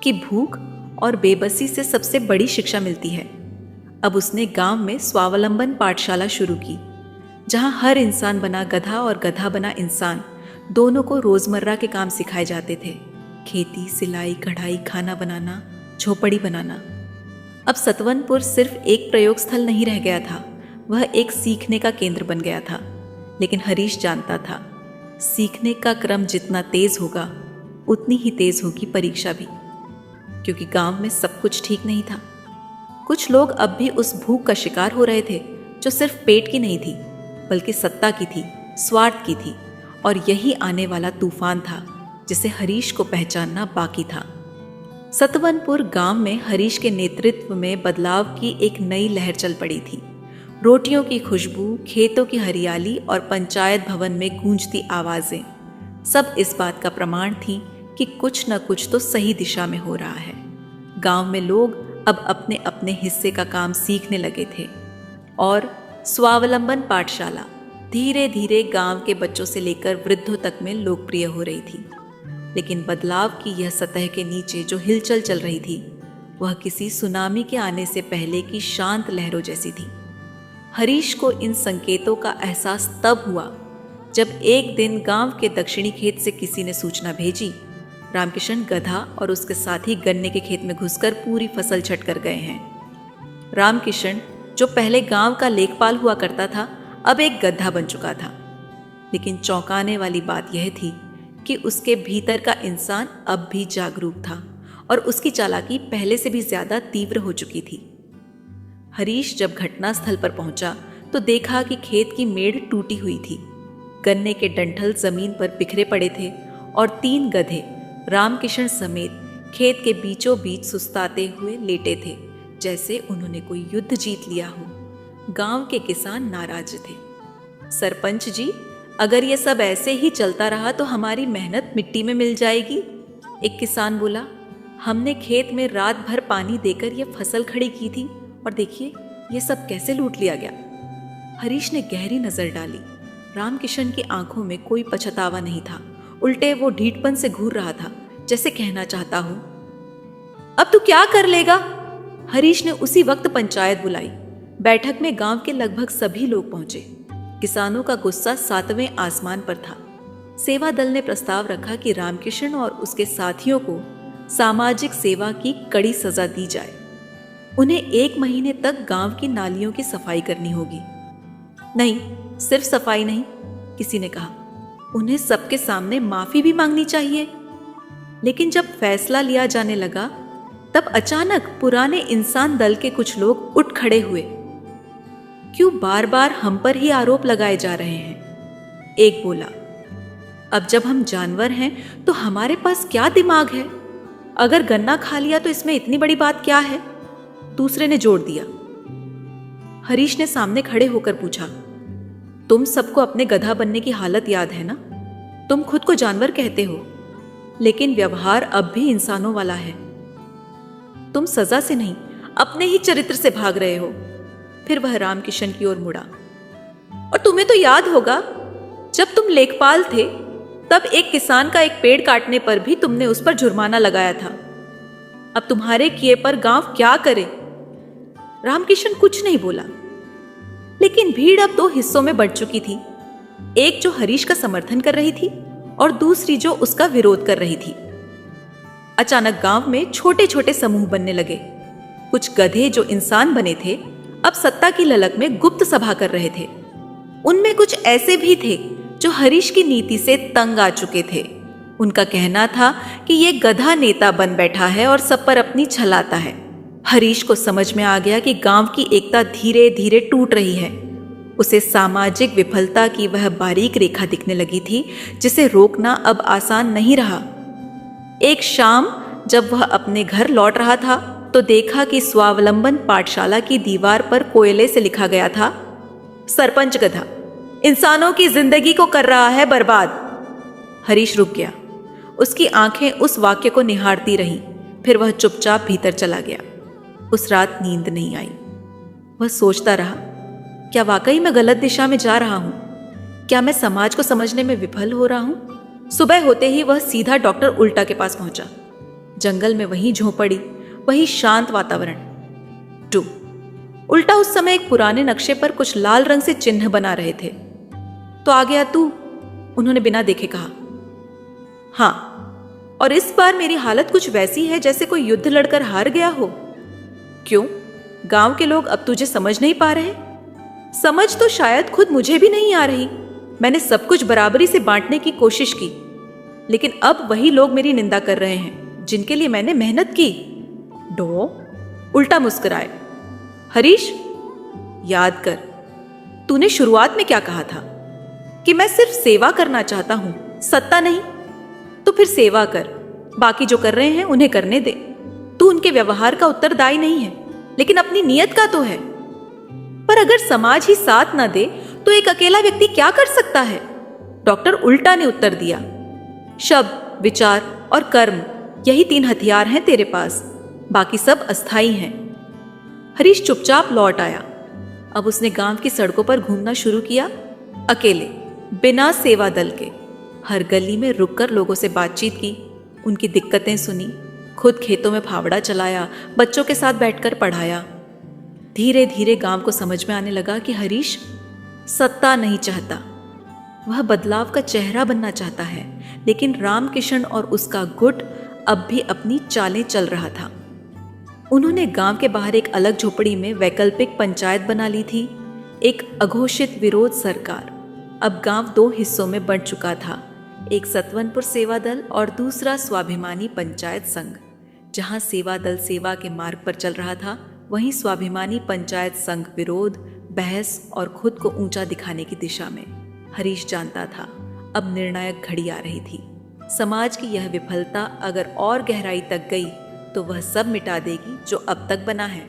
कि भूख और बेबसी से सबसे बड़ी शिक्षा मिलती है। अब उसने गांव में स्वावलंबन पाठशाला शुरू की, जहां हर इंसान बना गधा और गधा बना इंसान दोनों को रोजमर्रा के काम सिखाए जाते थे। खेती, सिलाई, कढ़ाई, खाना बनाना, झोपड़ी बनाना। अब सतवनपुर सिर्फ एक प्रयोग स्थल नहीं रह गया था, वह एक सीखने का केंद्र बन गया था। लेकिन हरीश जानता था, सीखने का क्रम जितना तेज होगा उतनी ही तेज होगी परीक्षा भी, क्योंकि गांव में सब कुछ ठीक नहीं था। कुछ लोग अब भी उस भूख का शिकार हो रहे थे जो सिर्फ पेट की नहीं थी, बल्कि सत्ता की थी, स्वार्थ की थी। और यही आने वाला तूफान था जिसे हरीश को पहचानना बाकी था। सतवनपुर गांव में हरीश के नेतृत्व में बदलाव की एक नई लहर चल पड़ी थी। रोटियों की खुशबू, खेतों की हरियाली और पंचायत भवन में गूंजती आवाजें सब इस बात का प्रमाण थी कि कुछ न कुछ तो सही दिशा में हो रहा है। गांव में लोग अब अपने अपने हिस्से का काम सीखने लगे थे और स्वावलंबन पाठशाला धीरे धीरे गांव के बच्चों से लेकर वृद्धों तक में लोकप्रिय हो रही थी। लेकिन बदलाव की यह सतह के नीचे जो हिलचल चल रही थी, वह किसी सुनामी के आने से पहले की शांत लहरों जैसी थी। हरीश को इन संकेतों का एहसास तब हुआ जब एक दिन गांव के दक्षिणी खेत से किसी ने सूचना भेजी, रामकिशन गधा और उसके साथी गन्ने के खेत में घुसकर पूरी फसल छट कर गए हैं। रामकिशन, जो पहले गांव का लेखपाल हुआ करता था, अब एक गधा बन चुका था। लेकिन चौंकाने वाली बात यह थी कि उसके भीतर का इंसान अब भी जागरूक था और उसकी चालाकी पहले से भी ज्यादा तीव्र हो चुकी थी। हरीश जब घटनास्थल पर पहुंचा तो देखा कि खेत की मेड़ टूटी हुई थी, गन्ने के डंठल जमीन पर बिखरे पड़े थे और 3 गधे रामकिशन समेत खेत के बीचों बीच सुस्ताते हुए लेटे थे, जैसे उन्होंने कोई युद्ध जीत लिया हो। गांव के किसान नाराज थे। सरपंच जी, अगर ये सब ऐसे ही चलता रहा तो हमारी मेहनत मिट्टी में मिल जाएगी, एक किसान बोला। हमने खेत में रात भर पानी देकर यह फसल खड़ी की थी और देखिए ये सब कैसे लूट लिया गया। हरीश ने गहरी नजर डाली। रामकिशन की आंखों में कोई पछतावा नहीं था, उल्टे वो ढीठपन से घूर रहा था, जैसे कहना चाहता हूं, अब तू क्या कर लेगा। हरीश ने उसी वक्त पंचायत बुलाई। बैठक में गांव के लगभग सभी लोग पहुंचे। किसानों का गुस्सा 7वें आसमान पर था। सेवा दल ने प्रस्ताव रखा कि रामकिशन और उसके साथियों को सामाजिक सेवा की कड़ी सजा दी जाए। उन्हें 1 महीने तक गांव की नालियों की सफाई करनी होगी। नहीं, सिर्फ सफाई नहीं, किसी ने कहा, उन्हें सबके सामने माफी भी मांगनी चाहिए। लेकिन जब फैसला लिया जाने लगा तब अचानक पुराने इंसान दल के कुछ लोग उठ खड़े हुए। क्यों बार बार हम पर ही आरोप लगाए जा रहे हैं? एक बोला, अब जब हम जानवर हैं तो हमारे पास क्या दिमाग है? अगर गन्ना खा लिया तो इसमें इतनी बड़ी बात क्या है? दूसरे ने जोड़ दिया। हरीश ने सामने खड़े होकर पूछा, तुम सबको अपने गधा बनने की हालत याद है ना? तुम खुद को जानवर कहते हो, लेकिन व्यवहार अब भी इंसानों वाला है। तुम सजा से नहीं, अपने ही चरित्र से भाग रहे हो। फिर वह रामकिशन की ओर मुड़ा। और तुम्हें तो याद होगा, जब तुम लेखपाल थे तब एक किसान का एक पेड़ काटने पर भी तुमने उस पर जुर्माना लगाया था। अब तुम्हारे किए पर गांव क्या करे? रामकिशन कुछ नहीं बोला। लेकिन भीड़ अब 2 हिस्सों में बढ़ चुकी थी, एक जो हरीश का समर्थन कर रही थी और दूसरी जो उसका विरोध कर रही थी। अचानक गांव में छोटे छोटे समूह बनने लगे। कुछ गधे जो इंसान बने थे अब सत्ता की ललक में गुप्त सभा कर रहे थे। उनमें कुछ ऐसे भी थे जो हरीश की नीति से तंग आ चुके थे। उनका कहना था कि ये गधा नेता बन बैठा है और सब पर अपनी छलाता है। हरीश को समझ में आ गया कि गांव की एकता धीरे धीरे टूट रही है। उसे सामाजिक विफलता की वह बारीक रेखा दिखने लगी थी जिसे रोकना अब आसान नहीं रहा। एक शाम जब वह अपने घर लौट रहा था तो देखा कि स्वावलंबन पाठशाला की दीवार पर कोयले से लिखा गया था, सरपंच गधा इंसानों की जिंदगी को कर रहा है बर्बाद। हरीश रुक गया। उसकी आंखें उस वाक्य को निहारती रहीं। फिर वह चुपचाप भीतर चला गया। उस रात नींद नहीं आई। वह सोचता रहा, क्या वाकई मैं गलत दिशा में जा रहा हूं? क्या मैं समाज को समझने में विफल हो रहा हूं? सुबह होते ही वह सीधा डॉक्टर उल्टा के पास पहुंचा। जंगल में वही झोपड़ी, वही शांत वातावरण। टू उल्टा उस समय एक पुराने नक्शे पर कुछ लाल रंग से चिन्ह बना रहे थे। तो आ गया तू? उन्होंने बिना देखे कहा। हाँ, और इस बार मेरी हालत कुछ वैसी है जैसे कोई युद्ध लड़कर हार गया हो। क्यों? गांव के लोग अब तुझे समझ नहीं पा रहे? समझ तो शायद खुद मुझे भी नहीं आ रही। मैंने सब कुछ बराबरी से बांटने की कोशिश की, लेकिन अब वही लोग मेरी निंदा कर रहे हैं जिनके लिए मैंने मेहनत की। डो उल्टा मुस्कुराए। हरीश, याद कर, तूने शुरुआत में क्या कहा था कि मैं सिर्फ सेवा करना चाहता हूं, सत्ता नहीं। तो फिर सेवा कर, बाकी जो कर रहे हैं उन्हें करने दे। तू उनके व्यवहार का उत्तरदायी नहीं है, लेकिन अपनी नियत का तो है। पर अगर समाज ही साथ ना दे तो एक अकेला व्यक्ति क्या कर सकता है? डॉक्टर उल्टा ने उत्तर दिया, शब्द, विचार और कर्म, यही 3 हथियार हैं तेरे पास, बाकी सब अस्थाई हैं। हरीश चुपचाप लौट आया। अब उसने गांव की सड़कों पर घूमना शुरू किया, अकेले, बिना सेवा दल के। हर गली में रुककर लोगों से बातचीत की, उनकी दिक्कतें सुनी, खुद खेतों में फावड़ा चलाया, बच्चों के साथ बैठकर पढ़ाया। धीरे धीरे गांव को समझ में आने लगा कि हरीश सत्ता नहीं चाहता, वह बदलाव का चेहरा बनना चाहता है। लेकिन रामकिशन और उसका गुट अब भी अपनी चालें चल रहा था। उन्होंने गांव के बाहर एक अलग झोपड़ी में वैकल्पिक पंचायत बना ली थी, एक अघोषित विरोध सरकार। अब गांव 2 हिस्सों में बंट चुका था, एक सतवनपुर सेवा दल और दूसरा स्वाभिमानी पंचायत संघ। जहां सेवा दल सेवा के मार्ग पर चल रहा था, वहीं स्वाभिमानी पंचायत संघ विरोध, बहस और खुद को ऊंचा दिखाने की दिशा में। हरीश जानता था अब निर्णायक घड़ी आ रही थी। समाज की यह विफलता अगर और गहराई तक गई तो वह सब मिटा देगी जो अब तक बना है।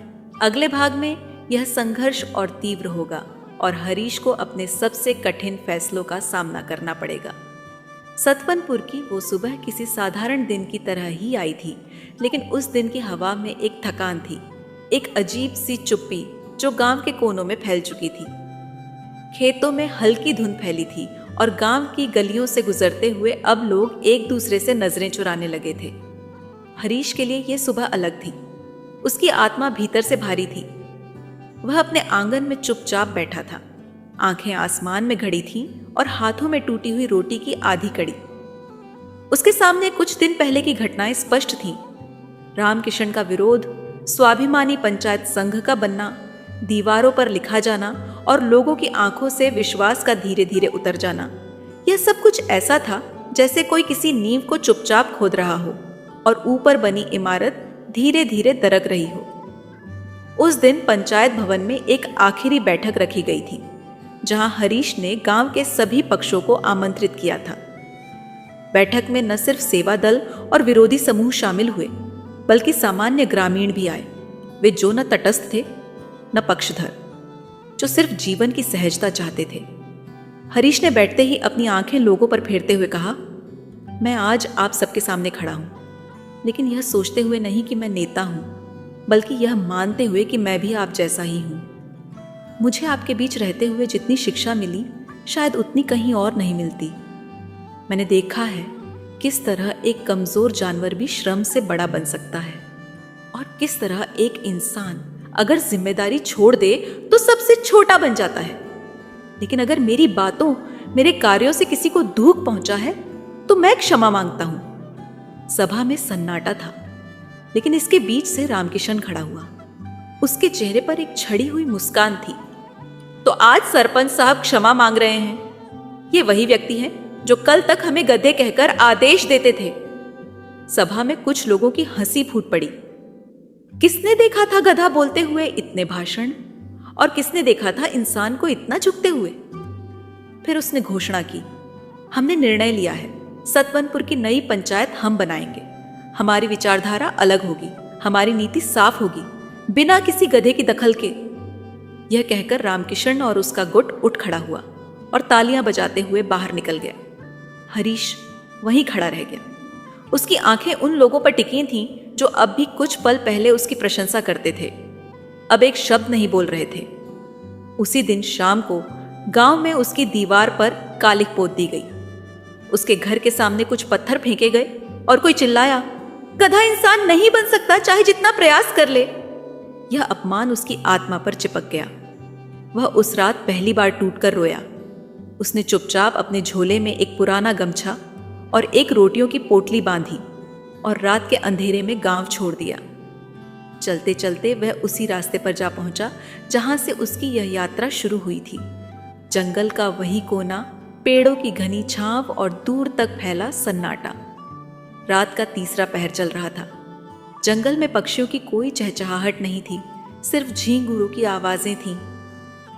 अगले भाग में यह संघर्ष और तीव्र होगा और हरीश को अपने सबसे कठिन फैसलों का सामना करना पड़ेगा। सतवनपुर की वो सुबह किसी साधारण दिन की तरह ही आई थी, लेकिन उस दिन की हवा में एक थकान थी, एक अजीब सी चुप्पी जो गांव के कोनों में फैल चुकी थी। खेतों में हल्की धुंध फैली थी और गांव की गलियों से गुजरते हुए अब लोग एक दूसरे से नजरें चुराने लगे थे। हरीश के लिए यह सुबह अलग थी। उसकी आत्मा भीतर से भारी थी। वह अपने आंगन में चुपचाप बैठा था, आंखें आसमान में गड़ी थीं और हाथों में टूटी हुई रोटी की आधी कड़ी। उसके सामने कुछ दिन पहले की घटनाएं स्पष्ट थीं। रामकिशन का विरोध, स्वाभिमानी पंचायत संघ का बनना, दीवारों पर लिखा जाना और लोगों की आंखों से विश्वास का धीरे धीरे उतर जाना। यह सब कुछ ऐसा था जैसे कोई किसी नींव को चुपचाप खोद रहा हो और ऊपर बनी इमारत धीरे धीरे दरक रही हो। उस दिन पंचायत भवन में एक आखिरी बैठक रखी गई थी, जहां हरीश ने गांव के सभी पक्षों को आमंत्रित किया था। बैठक में न सिर्फ सेवा दल और विरोधी समूह शामिल हुए, बल्कि सामान्य ग्रामीण भी आए। वे जो न तटस्थ थे न पक्षधर, जो सिर्फ जीवन की सहजता चाहते थे। हरीश ने बैठते ही अपनी आंखें लोगों पर फेरते हुए कहा, मैं आज आप सबके सामने खड़ा हूं, लेकिन यह सोचते हुए नहीं कि मैं नेता हूं, बल्कि यह मानते हुए कि मैं भी आप जैसा ही हूं। मुझे आपके बीच रहते हुए जितनी शिक्षा मिली, शायद उतनी कहीं और नहीं मिलती। मैंने देखा है किस तरह एक कमजोर जानवर भी श्रम से बड़ा बन सकता है, और किस तरह एक इंसान अगर जिम्मेदारी छोड़ दे तो सबसे छोटा बन जाता है। लेकिन अगर मेरी बातों, मेरे कार्यों से किसी को दुख पहुंचा है तो मैं क्षमा मांगता हूं। सभा में सन्नाटा था, लेकिन इसके बीच से रामकिशन खड़ा हुआ। उसके चेहरे पर एक छड़ी हुई मुस्कान थी। तो आज सरपंच साहब क्षमा मांग रहे हैं। ये वही व्यक्ति हैं जो कल तक हमें गधे कहकर आदेश देते थे। सभा में कुछ लोगों की हंसी फूट पड़ी। किसने देखा था गधा बोलते हुए इतने भाषण, और किसने देखा था इंसान को इतना झुकते हुए? फिर उसने घोषणा की, हमने निर्णय लिया है, सतवनपुर की नई पंचायत हम बनाएंगे। हमारी विचारधारा अलग होगी, हमारी नीति साफ होगी, बिना किसी गधे की दखल के। यह कहकर रामकिशन और उसका गुट उठ खड़ा हुआ और तालियां बजाते हुए बाहर निकल गया। हरीश वहीं खड़ा रह गया। उसकी आंखें उन लोगों पर टिकी थीं जो अब भी कुछ पल पहले उसकी प्रशंसा करते थे। अब एक शब्द नहीं बोल रहे थे। उसी दिन शाम को गांव में उसकी दीवार पर कालिख पोत दी गई। उसके घर के सामने कुछ पत्थर फेंके गए और कोई चिल्लाया, गधा इंसान नहीं बन सकता चाहे जितना प्रयास कर ले। यह अपमान उसकी आत्मा पर चिपक गया। वह उस रात पहली बार टूटकर रोया। उसने चुपचाप अपने झोले में एक पुराना गमछा और एक रोटियों की पोटली बांधी और रात के अंधेरे में गांव छोड़ दिया। चलते चलते वह उसी रास्ते पर जा पहुंचा जहां से उसकी यह यात्रा शुरू हुई थी। जंगल का वही कोना, पेड़ों की घनी छांव और दूर तक फैला सन्नाटा। रात का तीसरा पहर चल रहा था। जंगल में पक्षियों की कोई चहचहाहट नहीं थी, सिर्फ झींगुरों की आवाजें थीं।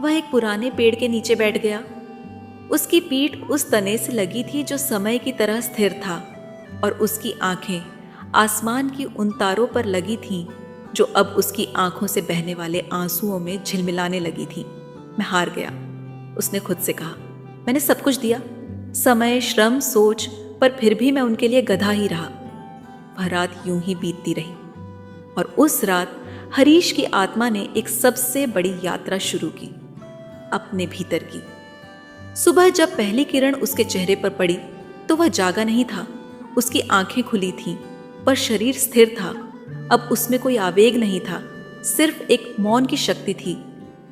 वह एक पुराने पेड़ के नीचे बैठ गया। उसकी पीठ उस तने से लगी थी जो समय की तरह स्थिर था, और उसकी आंखें आसमान की उन तारों पर लगी थीं जो अब उसकी आंखों से बहने वाले आंसुओं में झिलमिलाने लगी थीं। मैं हार गया, उसने खुद से कहा। मैंने सब कुछ दिया, समय, श्रम, सोच, पर फिर भी मैं उनके लिए गधा ही रहा। वह रात यूं ही बीतती रही, और उस रात हरीश की आत्मा ने एक सबसे बड़ी यात्रा शुरू की, अपने भीतर की। सुबह जब पहली किरण उसके चेहरे पर पड़ी तो वह जागा नहीं था। उसकी आंखें खुली थीं, पर शरीर स्थिर था। अब उसमें कोई आवेग नहीं था, सिर्फ एक मौन की शक्ति थी।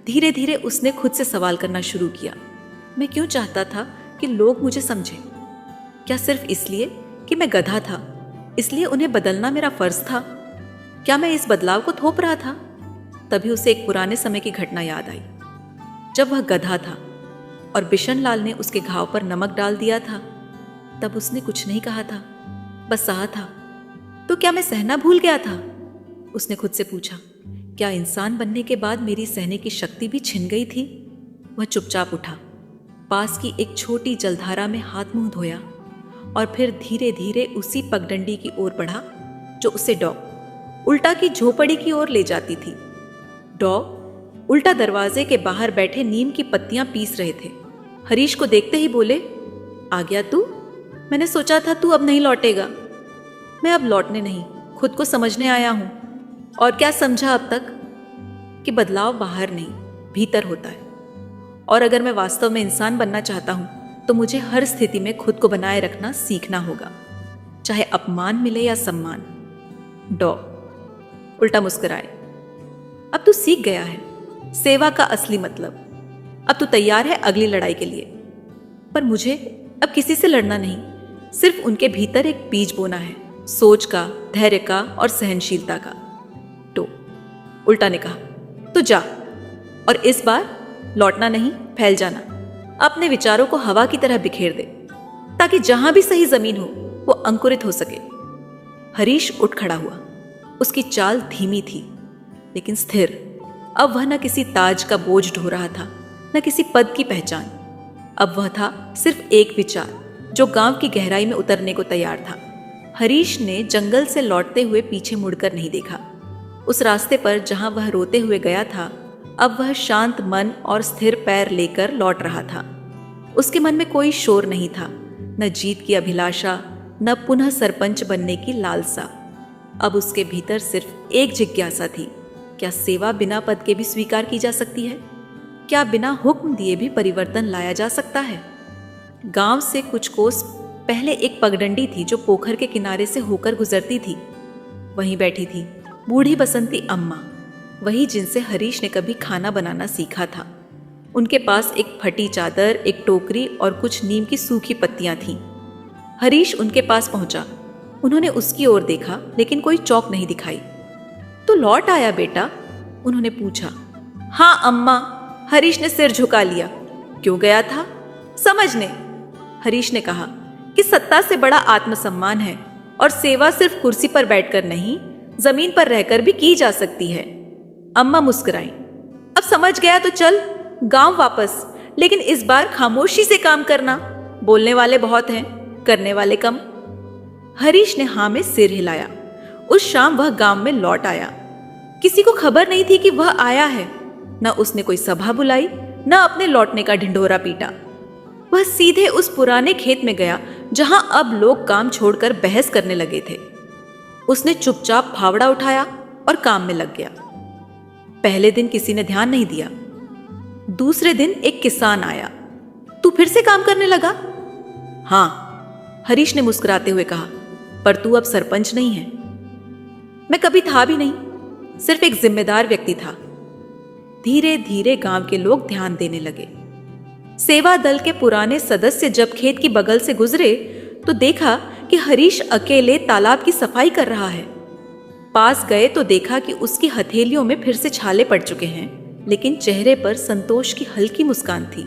धीरे धीरे उसने खुद से सवाल करना शुरू किया, मैं क्यों चाहता था कि लोग मुझे समझें? क्या सिर्फ इसलिए कि मैं गधा था, इसलिए उन्हें बदलना मेरा फर्ज था? क्या मैं इस बदलाव को थोप रहा था? तभी उसे एक पुराने समय की घटना याद आई, जब वह गधा था और बिशन लाल ने उसके घाव पर नमक डाल दिया था। तब उसने कुछ नहीं कहा था, बस सहा था। तो क्या मैं सहना भूल गया था? उसने खुद से पूछा। क्या इंसान बनने के बाद मेरी सहने की शक्ति भी छिन गई थी? वह चुपचाप उठा, पास की एक छोटी जलधारा में हाथ मुंह धोया और फिर धीरे धीरे उसी पगडंडी की ओर बढ़ा जो उसे डॉ उल्टा की झोपड़ी की ओर ले जाती थी। डॉ उल्टा दरवाजे के बाहर बैठे नीम की पत्तियां पीस रहे थे। हरीश को देखते ही बोले, आ गया तू? मैंने सोचा था तू अब नहीं लौटेगा। मैं अब लौटने नहीं, खुद को समझने आया हूं। और क्या समझा अब तक? कि बदलाव बाहर नहीं, भीतर होता है। और अगर मैं वास्तव में इंसान बनना चाहता हूं तो मुझे हर स्थिति में खुद को बनाए रखना सीखना होगा, चाहे अपमान मिले या सम्मान। डॉ उल्टा मुस्कुराए। अब तू सीख गया है सेवा का असली मतलब। अब तू तैयार है अगली लड़ाई के लिए। पर मुझे अब किसी से लड़ना नहीं, सिर्फ उनके भीतर एक बीज बोना है, सोच का, धैर्य का और सहनशीलता का। तो उल्टा ने कहा, तो जा, और इस बार लौटना नहीं, फैल जाना। अपने विचारों को हवा की तरह बिखेर दे, ताकि जहां भी सही जमीन हो वो अंकुरित हो सके। हरीश उठ खड़ा हुआ। उसकी चाल धीमी थी लेकिन स्थिर। अब वह न किसी ताज का बोझ ढो रहा था, न किसी पद की पहचान। अब वह था सिर्फ एक विचार जो गांव की गहराई में उतरने को तैयार था। हरीश ने जंगल से लौटते हुए पीछे मुड़कर नहीं देखा। उस रास्ते पर जहां वह रोते हुए गया था, अब वह शांत मन और स्थिर पैर लेकर लौट रहा था। उसके मन में कोई शोर नहीं था, न जीत की अभिलाषा, न पुनः सरपंच बनने की लालसा। अब उसके भीतर सिर्फ एक जिज्ञासा थी, क्या सेवा बिना पद के भी स्वीकार की जा सकती है? क्या बिना हुक्म दिए भी परिवर्तन लाया जा सकता है? गांव से कुछ कोस पहले एक पगडंडी थी जो पोखर के किनारे से होकर गुजरती थी। वहीं बैठी थी बूढ़ी बसंती अम्मा, वही जिनसे हरीश ने कभी खाना बनाना सीखा था। उनके पास एक फटी चादर, एक टोकरी और कुछ नीम की सूखी पत्तियां थीं। हरीश उनके पास पहुंचा। उन्होंने उसकी ओर देखा लेकिन कोई चौक नहीं दिखाई। तो लौट आया बेटा? उन्होंने पूछा। हाँ अम्मा, हरीश ने सिर झुका लिया। क्यों गया था? समझने। हरीश ने कहा कि सत्ता से बड़ा आत्मसम्मान है और सेवा सिर्फ कुर्सी पर बैठकर नहीं, जमीन पर रहकर भी की जा सकती है। अम्मा मुस्कुराई। अब समझ गया तो चल गांव वापस, लेकिन इस बार खामोशी से काम करना। बोलने वाले बहुत हैं, करने वाले कम। हरीश ने हाँ में सिर हिलाया। उस शाम वह गांव में लौट आया। किसी को खबर नहीं थी कि वह आया है। न उसने कोई सभा बुलाई, न अपने लौटने का ढिंढोरा पीटा। वह सीधे उस पुराने खेत में गया जहां अब लोग काम छोड़कर बहस करने लगे थे। उसने चुपचाप फावड़ा उठाया और काम में लग गया। पहले दिन किसी ने ध्यान नहीं दिया। दूसरे दिन एक किसान आया। तू फिर से काम करने लगा? हाँ, हरीश ने मुस्कुराते हुए कहा, पर तू अब सरपंच नहीं है। मैं कभी था भी नहीं, सिर्फ एक जिम्मेदार व्यक्ति था। धीरे धीरे गांव के लोग ध्यान देने लगे। सेवा दल के पुराने सदस्य जब खेत की बगल से गुजरे तो देखा कि हरीश अकेले तालाब की सफाई कर रहा है। पास गए तो देखा कि उसकी हथेलियों में फिर से छाले पड़ चुके हैं, लेकिन चेहरे पर संतोष की हल्की मुस्कान थी।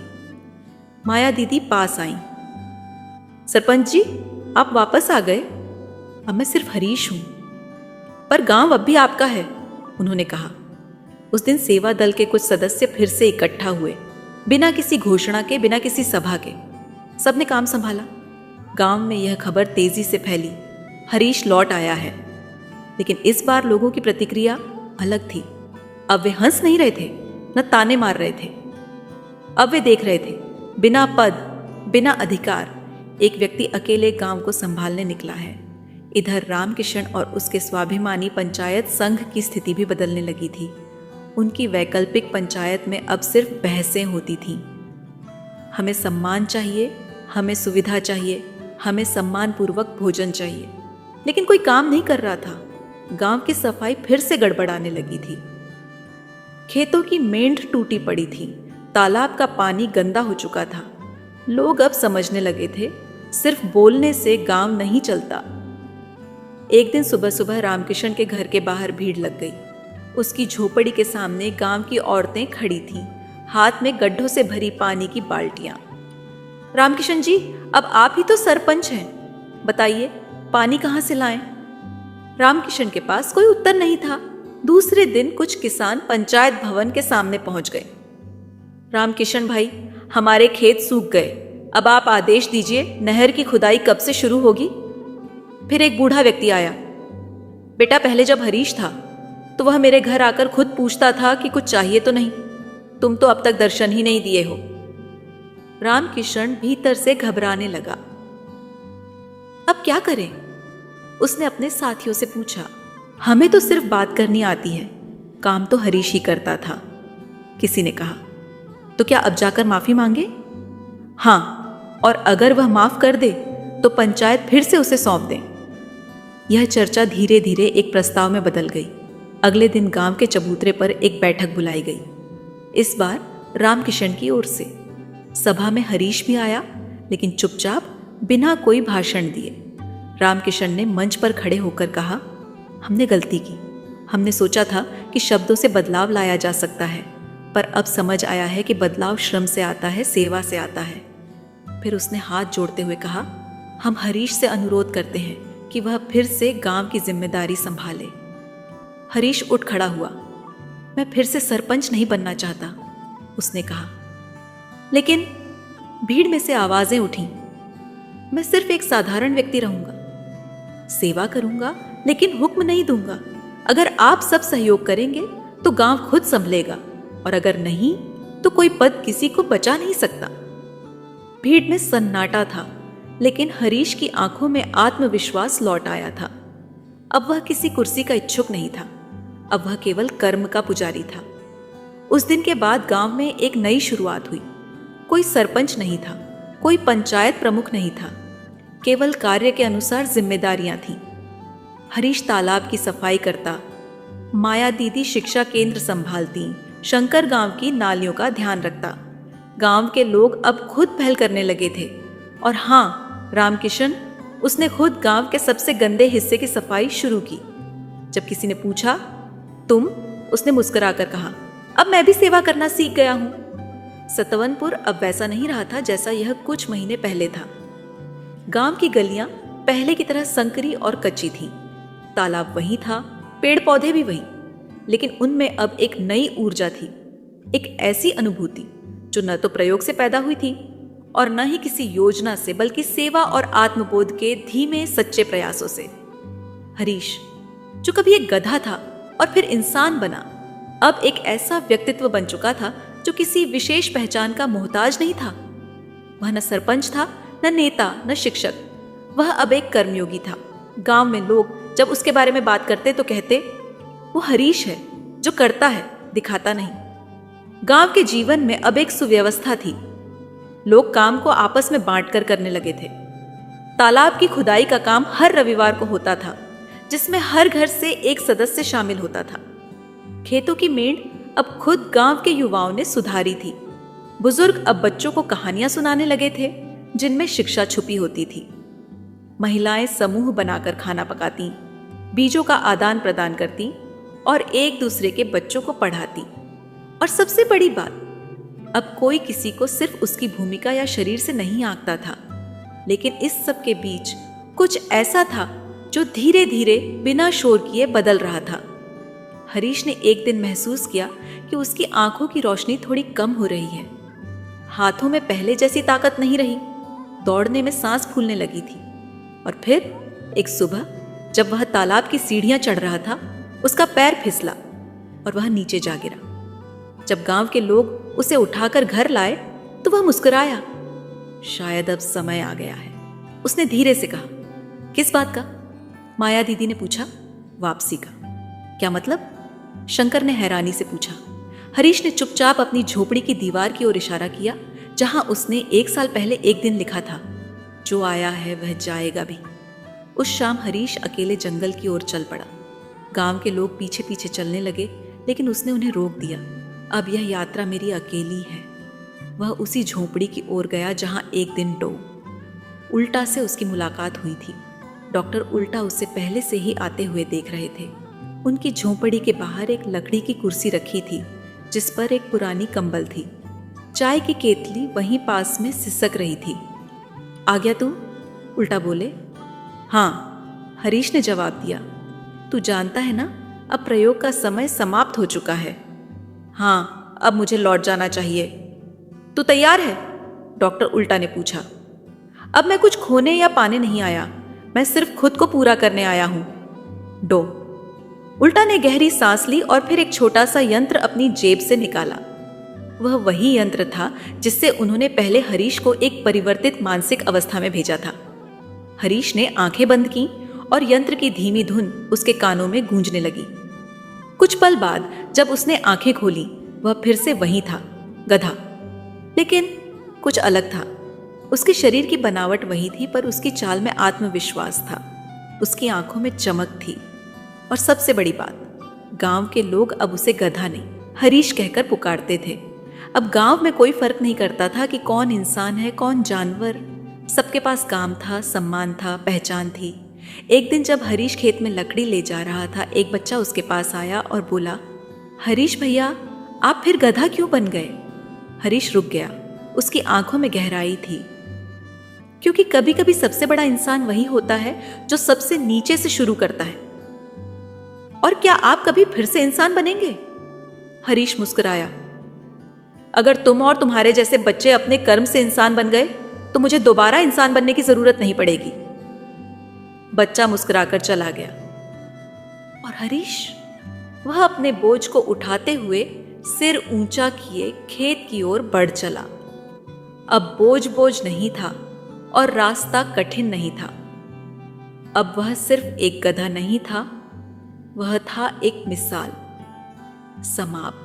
माया दीदी पास आईं। सरपंच जी, आप वापस आ गए? अब मैं सिर्फ हरीश हूं, पर गांव अब भी आपका है, उन्होंने कहा। उस दिन सेवा दल के कुछ सदस्य फिर से इकट्ठा हुए, बिना किसी घोषणा के, बिना किसी सभा के। सबने काम संभाला। गांव में यह खबर तेजी से फैली, हरीश लौट आया है। लेकिन इस बार लोगों की प्रतिक्रिया अलग थी। अब वे हंस नहीं रहे थे, न ताने मार रहे थे। अब वे देख रहे थे, बिना पद, बिना अधिकार, एक व्यक्ति अकेले गांव को संभालने निकला है। इधर रामकिशन और उसके स्वाभिमानी पंचायत संघ की स्थिति भी बदलने लगी थी। उनकी वैकल्पिक पंचायत में अब सिर्फ बहसें होती थीं। हमें सम्मान चाहिए, हमें सुविधा चाहिए, हमें सम्मानपूर्वक भोजन चाहिए। लेकिन कोई काम नहीं कर रहा था। गांव की सफाई फिर से गड़बड़ाने लगी थी। खेतों की मेंढ टूटी पड़ी थी, तालाब का पानी गंदा हो चुका था। लोग अब समझने लगे थे, सिर्फ बोलने से गांव नहीं चलता। एक दिन सुबह सुबह रामकिशन के घर के बाहर भीड़ लग गई। उसकी झोपड़ी के सामने गांव की औरतें खड़ी थीं, हाथ में गड्ढों से भरी पानी की बाल्टियां। रामकिशन जी, अब आप ही तो सरपंच हैं, बताइए पानी कहां से लाएं? रामकिशन के पास कोई उत्तर नहीं था। दूसरे दिन कुछ किसान पंचायत भवन के सामने पहुंच गए। रामकिशन भाई, हमारे खेत सूख गए, अब आप आदेश दीजिए, नहर की खुदाई कब से शुरू होगी? फिर एक बूढ़ा व्यक्ति आया। बेटा, पहले जब हरीश था तो वह मेरे घर आकर खुद पूछता था कि कुछ चाहिए तो नहीं। तुम तो अब तक दर्शन ही नहीं दिए हो। रामकिशन भीतर से घबराने लगा। अब क्या करें? उसने अपने साथियों से पूछा। हमें तो सिर्फ बात करनी आती है, काम तो हरीश ही करता था, किसी ने कहा। तो क्या अब जाकर माफी मांगे? हाँ, और अगर वह माफ कर दे तो पंचायत फिर से उसे सौंप दें। यह चर्चा धीरे धीरे एक प्रस्ताव में बदल गई। अगले दिन गांव के चबूतरे पर एक बैठक बुलाई गई, इस बार रामकिशन की ओर से। सभा में हरीश भी आया, लेकिन चुपचाप, बिना कोई भाषण दिए। रामकिशन ने मंच पर खड़े होकर कहा, हमने गलती की। हमने सोचा था कि शब्दों से बदलाव लाया जा सकता है, पर अब समझ आया है कि बदलाव श्रम से आता है, सेवा से आता है। फिर उसने हाथ जोड़ते हुए कहा, हम हरीश से अनुरोध करते हैं कि वह फिर से गांव की जिम्मेदारी संभाले। हरीश उठ खड़ा हुआ। मैं फिर से सरपंच नहीं बनना चाहता, उसने कहा। लेकिन भीड़ में से आवाजें उठीं। मैं सिर्फ एक साधारण व्यक्ति रहूंगा, सेवा करूंगा, लेकिन हुक्म नहीं दूंगा। अगर आप सब सहयोग करेंगे तो गांव खुद संभलेगा, और अगर नहीं तो कोई पद किसी को बचा नहीं सकता। भीड़ में सन्नाटा था, लेकिन हरीश की आंखों में आत्मविश्वास लौट आया था। अब वह किसी कुर्सी का इच्छुक नहीं था, अब वह केवल कर्म का पुजारी था। उस दिन के बाद गांव में एक नई शुरुआत हुई। कोई सरपंच नहीं था, कोई पंचायत प्रमुख नहीं था, केवल कार्य के अनुसार जिम्मेदारियां थीं। हरीश तालाब की सफाई करता, माया दीदी शिक्षा केंद्र संभालती, शंकर गांव की नालियों का ध्यान रखता। गांव के लोग अब खुद पहल करने लगे थे। और हाँ, रामकिशन, उसने खुद गांव के सबसे गंदे हिस्से की सफाई शुरू की। जब किसी ने पूछा, तुम? उसने मुस्कुराकर कहा, अब मैं भी सेवा करना सीख गया हूं। सतवनपुर अब वैसा नहीं रहा था जैसा यह कुछ महीने पहले था। गांव की गलियां पहले की तरह संकरी और कच्ची थीं। तालाब वही था, पेड़ पौधे भी वही, लेकिन उनमें अब एक नई ऊर्जा थी, एक ऐसी अनुभूति जो न तो प्रयोग से पैदा हुई थी और न ही किसी योजना से, बल्कि सेवा और आत्मबोध के धीमे सच्चे प्रयासों से। हरीश, जो कभी एक गधा था और फिर इंसान बना, अब एक ऐसा व्यक्तित्व बन चुका था जो किसी विशेष पहचान का मोहताज नहीं था। वह न सरपंच था, न नेता, न शिक्षक। वह अब एक कर्मयोगी था। गांव में लोग जब उसके बारे में बात करते तो कहते, वो हरीश है जो करता है, दिखाता नहीं। गांव के जीवन में अब एक सुव्यवस्था थी। लोग काम को आपस में बांटकर करने लगे थे। तालाब की खुदाई का काम हर रविवार को होता था, जिसमें हर घर से एक सदस्य शामिल होता था। खेतों की मेंढ अब खुद गांव के युवाओं ने सुधारी थी। बुजुर्ग अब बच्चों को कहानियां सुनाने लगे थे जिनमें शिक्षा छुपी होती थी। महिलाएं समूह बनाकर खाना पकाती, बीजों का आदान प्रदान करती और एक दूसरे के बच्चों को पढ़ाती। और सबसे बड़ी बात, अब कोई किसी को सिर्फ उसकी भूमिका या शरीर से नहीं आंकता था, लेकिन इस सब के बीच कुछ ऐसा था जो धीरे धीरे बिना शोर किए बदल रहा था। हरीश ने एक दिन महसूस किया कि उसकी आंखों की रोशनी थोड़ी कम हो रही है। हाथों में पहले जैसी ताकत नहीं रही, दौड़ने में सांस फूलने लगी थी। और फिर एक सुबह जब वह तालाब की सीढ़ियां चढ़ रहा था, उसका पैर फिसला और वह नीचे जा गिरा। जब गांव के लोग उसे उठाकर घर लाए तो वह मुस्कुराया। शायद अब समय आ गया है, उसने धीरे से कहा। किस बात का? माया दीदी ने पूछा। वापसी का। क्या मतलब? शंकर ने हैरानी से पूछा। हरीश ने चुपचाप अपनी झोपड़ी की दीवार की ओर इशारा किया, जहां उसने 1 साल पहले एक दिन लिखा था, जो आया है वह जाएगा भी। उस शाम हरीश अकेले जंगल की ओर चल पड़ा। गांव के लोग पीछे पीछे चलने लगे, लेकिन उसने उन्हें रोक दिया। अब यह यात्रा मेरी अकेली है। वह उसी झोपड़ी की ओर गया जहां एक दिन डो उल्टा से उसकी मुलाकात हुई थी। डॉक्टर उल्टा उससे पहले से ही आते हुए देख रहे थे। उनकी झोपड़ी के बाहर एक लकड़ी की कुर्सी रखी थी, जिस पर एक पुरानी कंबल थी। चाय की केतली वहीं पास में सिसक रही थी। आ गया तू? उल्टा बोले। हाँ, हरीश ने जवाब दिया। तू जानता है ना, अब प्रयोग का समय समाप्त हो चुका है। हाँ, अब मुझे लौट जाना चाहिए। तू तैयार है? डॉक्टर उल्टा ने पूछा। अब मैं कुछ खोने या पाने नहीं आया, मैं सिर्फ खुद को पूरा करने आया हूं। डो उल्टा ने गहरी सांस ली और फिर एक छोटा सा यंत्र अपनी जेब से निकाला। वह वही यंत्र था जिससे उन्होंने पहले हरीश को एक परिवर्तित मानसिक अवस्था में भेजा था। हरीश ने आंखें बंद की और यंत्र की धीमी धुन उसके कानों में गूंजने लगी। कुछ पल बाद जब उसने आंखें खोली, वह फिर से वही था, गधा। लेकिन कुछ अलग था। उसके शरीर की बनावट वही थी, पर उसकी चाल में आत्मविश्वास था। उसकी आंखों में चमक थी। और सबसे बड़ी बात, गांव के लोग अब उसे गधा नहीं, हरीश कहकर पुकारते थे। अब गांव में कोई फर्क नहीं करता था कि कौन इंसान है, कौन जानवर। सबके पास काम था, सम्मान था, पहचान थी। एक दिन जब हरीश खेत में लकड़ी ले जा रहा था, एक बच्चा उसके पास आया और बोला, हरीश भैया, आप फिर गधा क्यों बन गए? हरीश रुक गया। उसकी आंखों में गहराई थी, क्योंकि कभी कभी सबसे बड़ा इंसान वही होता है जो सबसे नीचे से शुरू करता है। और क्या आप कभी फिर से इंसान बनेंगे? हरीश मुस्कुराया। अगर तुम और तुम्हारे जैसे बच्चे अपने कर्म से इंसान बन गए तो मुझे दोबारा इंसान बनने की जरूरत नहीं पड़ेगी। बच्चा मुस्कुराकर चला गया और हरीश, वह अपने बोझ को उठाते हुए सिर ऊंचा किए खेत की ओर बढ़ चला। अब बोझ नहीं था और रास्ता कठिन नहीं था। अब वह सिर्फ एक गधा नहीं था, वह था एक मिसाल। समाप्त।